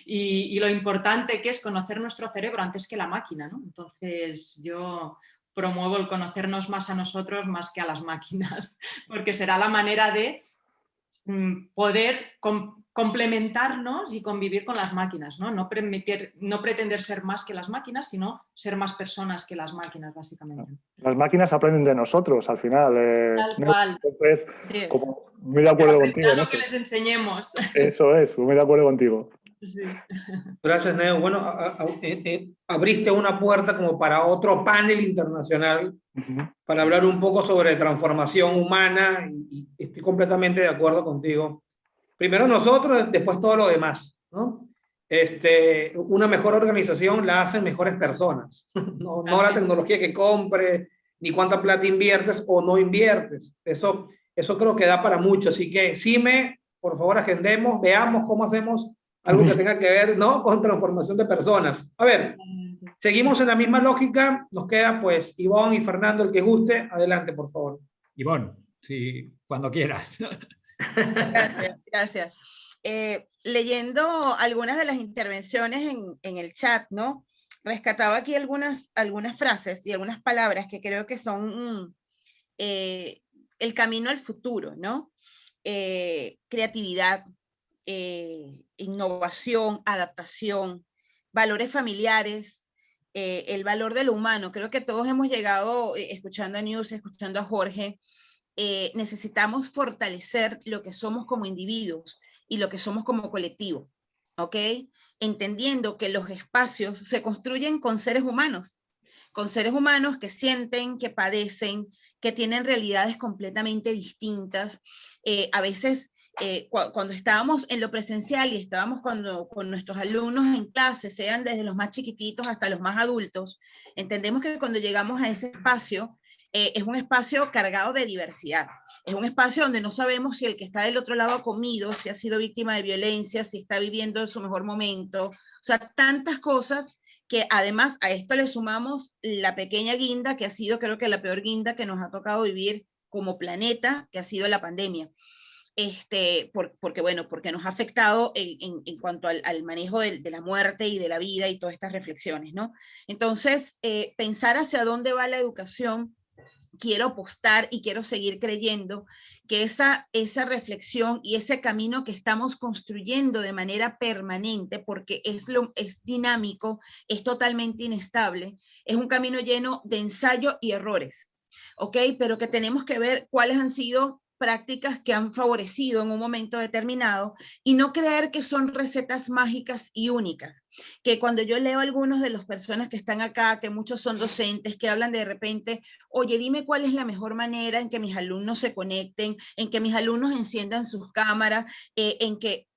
y lo importante que es conocer nuestro cerebro antes que la máquina, ¿no? Entonces yo promuevo el conocernos más a nosotros más que a las máquinas, porque será la manera de poder complementarnos y convivir con las máquinas, ¿no? No pretender ser más que las máquinas, sino ser más personas que las máquinas, básicamente. Las máquinas aprenden de nosotros, al final. Tal cual. Entonces, como muy de acuerdo contigo. Lo que les enseñemos. Eso es, muy de acuerdo contigo. Sí. Gracias, Neo. Bueno, abriste una puerta como para otro panel internacional para hablar un poco sobre transformación humana y estoy completamente de acuerdo contigo. Primero nosotros, después todo lo demás, ¿no? Una mejor organización la hacen mejores personas, no la tecnología que compre, ni cuánta plata inviertes o no inviertes. Eso creo que da para mucho. Así que, Sime, por favor, agendemos, veamos cómo hacemos algo que tenga que ver, ¿no?, con transformación de personas. A ver, seguimos en la misma lógica. Nos queda, pues, Ivonne y Fernando, el que guste. Adelante, por favor. Ivonne, sí, cuando quieras. Gracias. Leyendo algunas de las intervenciones en el chat, ¿no? Rescataba aquí algunas frases y algunas palabras que creo que son el camino al futuro, ¿no? Creatividad, innovación, adaptación, valores familiares, el valor de lo humano. Creo que todos hemos llegado, escuchando a News, escuchando a Jorge, necesitamos fortalecer lo que somos como individuos y lo que somos como colectivo, ¿ok? Entendiendo que los espacios se construyen con seres humanos que sienten, que padecen, que tienen realidades completamente distintas. A veces, cuando estábamos en lo presencial y estábamos con nuestros alumnos en clase, sean desde los más chiquititos hasta los más adultos, entendemos que cuando llegamos a ese espacio, es un espacio cargado de diversidad. Es un espacio donde no sabemos si el que está del otro lado ha comido, si ha sido víctima de violencia, si está viviendo su mejor momento. O sea, tantas cosas que además a esto le sumamos la pequeña guinda que ha sido, creo que la peor guinda que nos ha tocado vivir como planeta, que ha sido la pandemia. Porque nos ha afectado en cuanto al manejo de la muerte y de la vida y todas estas reflexiones, ¿no? Entonces, pensar hacia dónde va la educación, quiero apostar y quiero seguir creyendo que esa reflexión y ese camino que estamos construyendo de manera permanente, porque es dinámico, es totalmente inestable, es un camino lleno de ensayo y errores, ¿ok? Pero que tenemos que ver cuáles han sido prácticas que han favorecido en un momento determinado y no creer que son recetas mágicas y únicas. Que cuando yo leo a algunos de las personas que están acá, que muchos son docentes, que hablan de repente, oye, dime cuál es la mejor manera en que mis alumnos se conecten, en que mis alumnos enciendan sus cámaras, en que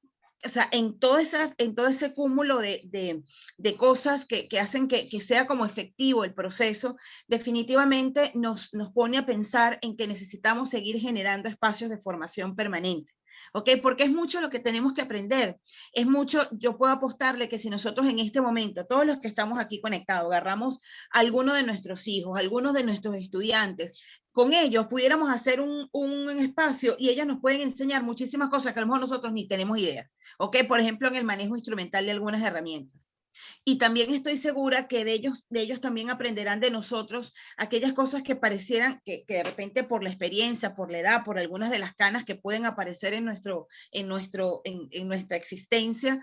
o sea, en todo ese cúmulo de cosas que hacen que sea como efectivo el proceso, definitivamente nos pone a pensar en que necesitamos seguir generando espacios de formación permanente. ¿Ok? Porque es mucho lo que tenemos que aprender. Es mucho, yo puedo apostarle que si nosotros en este momento, todos los que estamos aquí conectados, agarramos a alguno de nuestros hijos, algunos de nuestros estudiantes, con ellos pudiéramos hacer un espacio y ellos nos pueden enseñar muchísimas cosas que a lo mejor nosotros ni tenemos idea. ¿Ok? Por ejemplo, en el manejo instrumental de algunas herramientas. Y también estoy segura que de ellos también aprenderán de nosotros aquellas cosas que parecieran que de repente por la experiencia, por la edad, por algunas de las canas que pueden aparecer en nuestra existencia,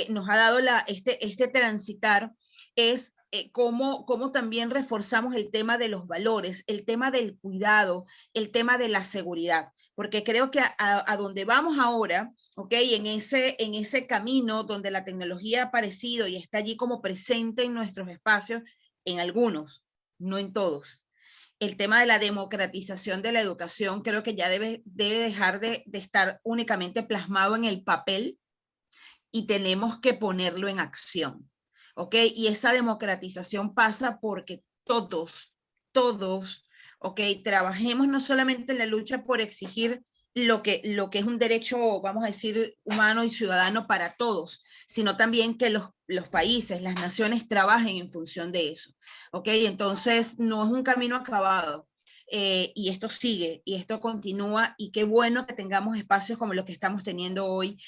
nos ha dado este transitar, es cómo también reforzamos el tema de los valores, el tema del cuidado, el tema de la seguridad. Porque creo que a donde vamos ahora, ¿ok? En ese camino donde la tecnología ha aparecido y está allí como presente en nuestros espacios, en algunos, no en todos. El tema de la democratización de la educación creo que ya debe dejar de estar únicamente plasmado en el papel y tenemos que ponerlo en acción, ¿ok? Y esa democratización pasa porque todos, ¿ok? Trabajemos no solamente en la lucha por exigir lo que es un derecho, vamos a decir, humano y ciudadano para todos, sino también que los países, las naciones trabajen en función de eso, ¿ok? Entonces, no es un camino acabado. Y esto sigue, y esto continúa, y qué bueno que tengamos espacios como los que estamos teniendo hoy.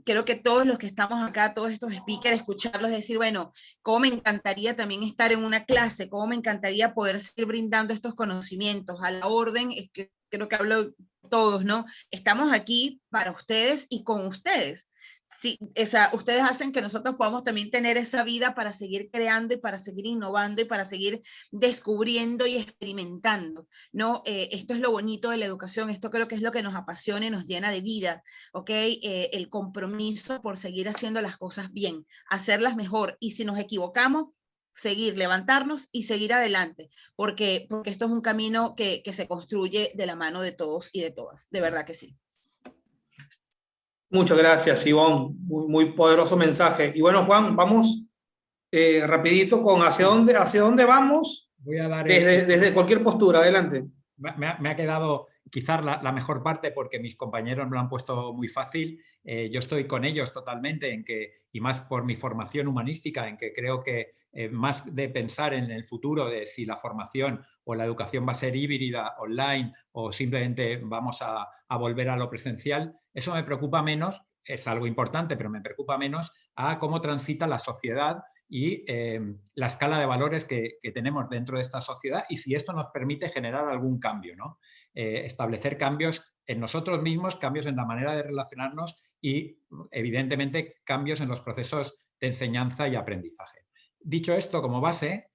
Creo que todos los que estamos acá, todos estos speakers, escucharlos decir, bueno, cómo me encantaría también estar en una clase, cómo me encantaría poder seguir brindando estos conocimientos a la orden, es que creo que hablo todos, ¿no? Estamos aquí para ustedes y con ustedes. Sí, o sea, ustedes hacen que nosotros podamos también tener esa vida para seguir creando y para seguir innovando y para seguir descubriendo y experimentando, ¿no? Esto es lo bonito de la educación, esto creo que es lo que nos apasiona y nos llena de vida, ¿ok? El compromiso por seguir haciendo las cosas bien, hacerlas mejor, y si nos equivocamos, seguir, levantarnos y seguir adelante, porque esto es un camino que se construye de la mano de todos y de todas, de verdad que sí. Muchas gracias, Ivonne. Muy poderoso mensaje. Y bueno, Juan, vamos rapidito con hacia dónde vamos. Voy a dar desde cualquier postura. Adelante. Me ha quedado quizás la mejor parte porque mis compañeros me lo han puesto muy fácil. Yo estoy con ellos totalmente en que, y más por mi formación humanística, en que creo que más de pensar en el futuro de si la formación o la educación va a ser híbrida, online, o simplemente vamos a volver a lo presencial, eso me preocupa menos, es algo importante, pero me preocupa menos a cómo transita la sociedad y la escala de valores que tenemos dentro de esta sociedad y si esto nos permite generar algún cambio, ¿no? Establecer cambios en nosotros mismos, cambios en la manera de relacionarnos y, evidentemente, cambios en los procesos de enseñanza y aprendizaje. Dicho esto como base,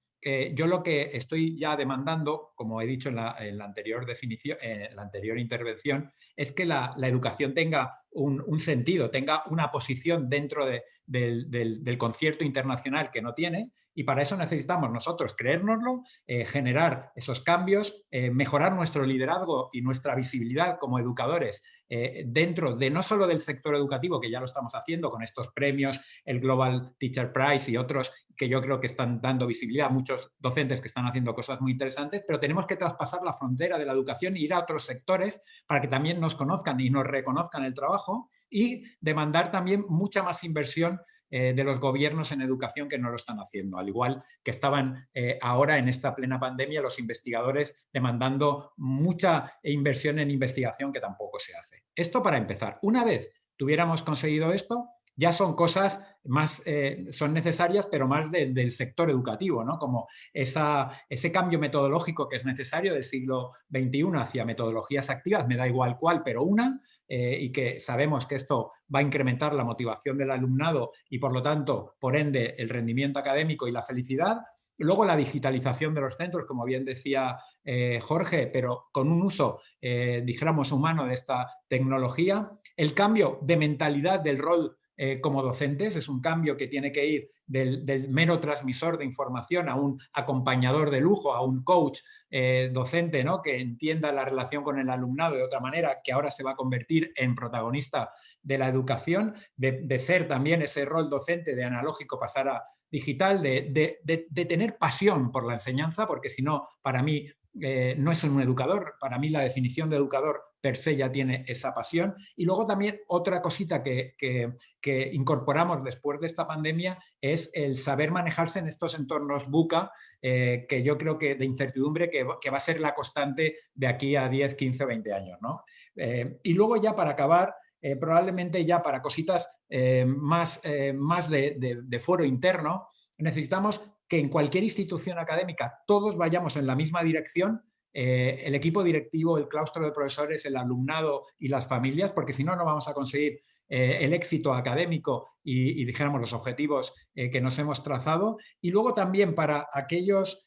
yo lo que estoy ya demandando, como he dicho en la anterior definición, en la anterior intervención, es que la educación tenga un sentido, tenga una posición dentro del concierto internacional que no tiene, y para eso necesitamos nosotros creérnoslo, generar esos cambios, mejorar nuestro liderazgo y nuestra visibilidad como educadores dentro de no solo del sector educativo, que ya lo estamos haciendo con estos premios, el Global Teacher Prize y otros que yo creo que están dando visibilidad a muchos docentes que están haciendo cosas muy interesantes, pero tenemos que traspasar la frontera de la educación e ir a otros sectores para que también nos conozcan y nos reconozcan el trabajo, y demandar también mucha más inversión de los gobiernos en educación que no lo están haciendo, al igual que estaban ahora en esta plena pandemia los investigadores demandando mucha inversión en investigación que tampoco se hace. Esto para empezar. Una vez tuviéramos conseguido esto, ya son cosas más, son necesarias, pero más del sector educativo, ¿no? Como ese cambio metodológico que es necesario del siglo XXI hacia metodologías activas, me da igual cuál, pero una, y que sabemos que esto va a incrementar la motivación del alumnado y, por lo tanto, por ende, el rendimiento académico y la felicidad. Luego la digitalización de los centros, como bien decía Jorge, pero con un uso, dijéramos, humano de esta tecnología. El cambio de mentalidad del rol como docentes. Es un cambio que tiene que ir del mero transmisor de información a un acompañador de lujo, a un coach docente, ¿no?, que entienda la relación con el alumnado de otra manera, que ahora se va a convertir en protagonista de la educación, de ser también ese rol docente de analógico pasar a digital, de tener pasión por la enseñanza, porque si no, para mí no es un educador. Para mí la definición de educador per se ya tiene esa pasión. Y luego también otra cosita que incorporamos después de esta pandemia es el saber manejarse en estos entornos VUCA, que yo creo que de incertidumbre que va a ser la constante de aquí a 10, 15 o 20 años, ¿no? Y luego ya para acabar, probablemente ya para cositas más de foro interno, necesitamos que en cualquier institución académica todos vayamos en la misma dirección, el equipo directivo, el claustro de profesores, el alumnado y las familias, porque si no, no vamos a conseguir el éxito académico y dijéramos los objetivos que nos hemos trazado. Y luego también para aquellos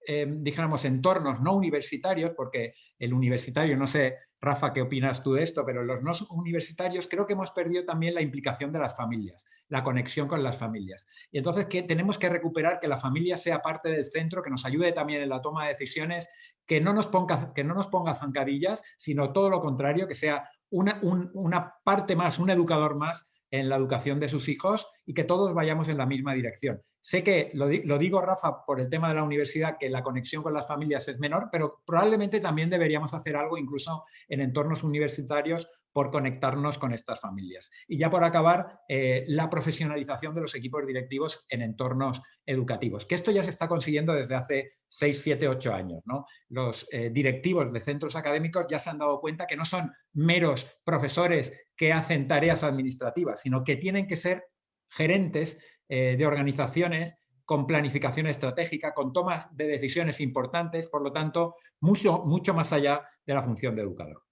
dijéramos entornos no universitarios, porque el universitario, no sé, Rafa, ¿qué opinas tú de esto? Pero los no universitarios creo que hemos perdido también la implicación de las familias, la conexión con las familias. Y entonces tenemos que recuperar que la familia sea parte del centro, que nos ayude también en la toma de decisiones, que no nos ponga zancadillas, sino todo lo contrario, que sea una parte más, un educador más en la educación de sus hijos y que todos vayamos en la misma dirección. Sé que lo digo, Rafa, por el tema de la universidad, que la conexión con las familias es menor, pero probablemente también deberíamos hacer algo incluso en entornos universitarios por conectarnos con estas familias. Y ya por acabar, la profesionalización de los equipos directivos en entornos educativos, que esto ya se está consiguiendo desde hace 6, 7, 8 años, ¿no? Los directivos de centros académicos ya se han dado cuenta que no son meros profesores que hacen tareas administrativas, sino que tienen que ser gerentes de organizaciones con planificación estratégica, con tomas de decisiones importantes, por lo tanto, mucho más allá de la función de educador.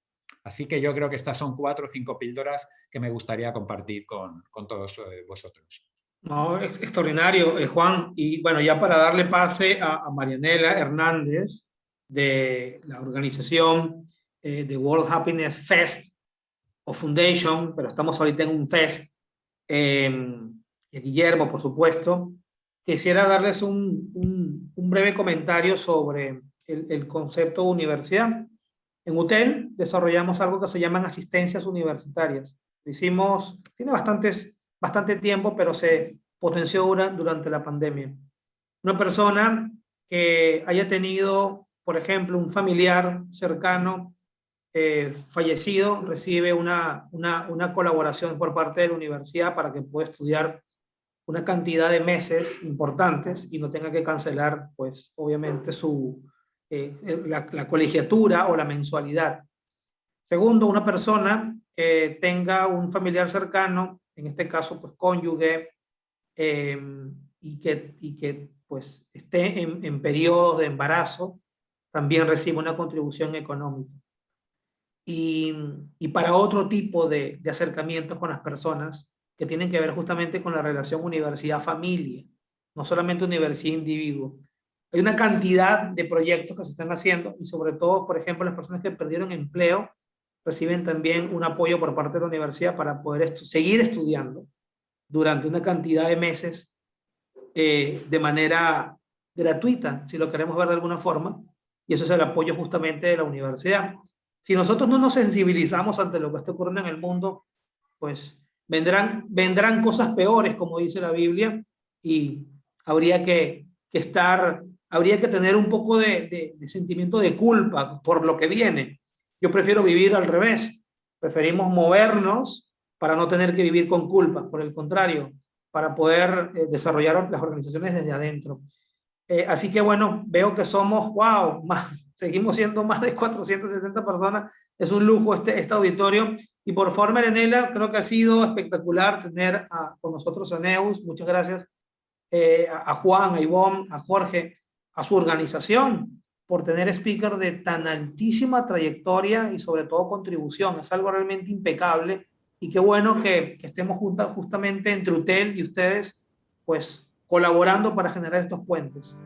Así que yo creo que estas son 4 o 5 píldoras que me gustaría compartir con todos vosotros. No, es extraordinario, Juan. Y bueno, ya para darle pase a Marianela Hernández de la organización de World Happiness Fest o Foundation, pero estamos ahorita en un fest, y Guillermo, por supuesto, quisiera darles un breve comentario sobre el concepto de universidad. En UTEL desarrollamos algo que se llaman asistencias universitarias. Lo hicimos, tiene bastante tiempo, pero se potenció durante la pandemia. Una persona que haya tenido, por ejemplo, un familiar cercano fallecido, recibe una colaboración por parte de la universidad para que pueda estudiar una cantidad de meses importantes y no tenga que cancelar, pues, obviamente, la colegiatura o la mensualidad. Segundo, una persona que tenga un familiar cercano, en este caso, pues, cónyuge, y que pues, esté en periodos de embarazo, también recibe una contribución económica. Y para otro tipo de acercamientos con las personas que tienen que ver justamente con la relación universidad-familia, no solamente universidad-individuo. Hay una cantidad de proyectos que se están haciendo y sobre todo, por ejemplo, las personas que perdieron empleo reciben también un apoyo por parte de la universidad para poder seguir estudiando durante una cantidad de meses de manera gratuita, si lo queremos ver de alguna forma, y eso es el apoyo justamente de la universidad. Si nosotros no nos sensibilizamos ante lo que está ocurriendo en el mundo, pues vendrán cosas peores, como dice la Biblia, y habría que tener un poco de sentimiento de culpa por lo que viene. Yo prefiero vivir al revés. Preferimos movernos para no tener que vivir con culpa, por el contrario, para poder desarrollar las organizaciones desde adentro. Así que bueno, veo que somos, seguimos siendo más de 470 personas. Es un lujo este auditorio. Y por favor, Marianela, creo que ha sido espectacular tener con nosotros a Neus. Muchas gracias a Juan, a Ivonne, a Jorge, a su organización, por tener speakers de tan altísima trayectoria y sobre todo contribución. Es algo realmente impecable y qué bueno que estemos justamente entre UTEL y ustedes, pues colaborando para generar estos puentes.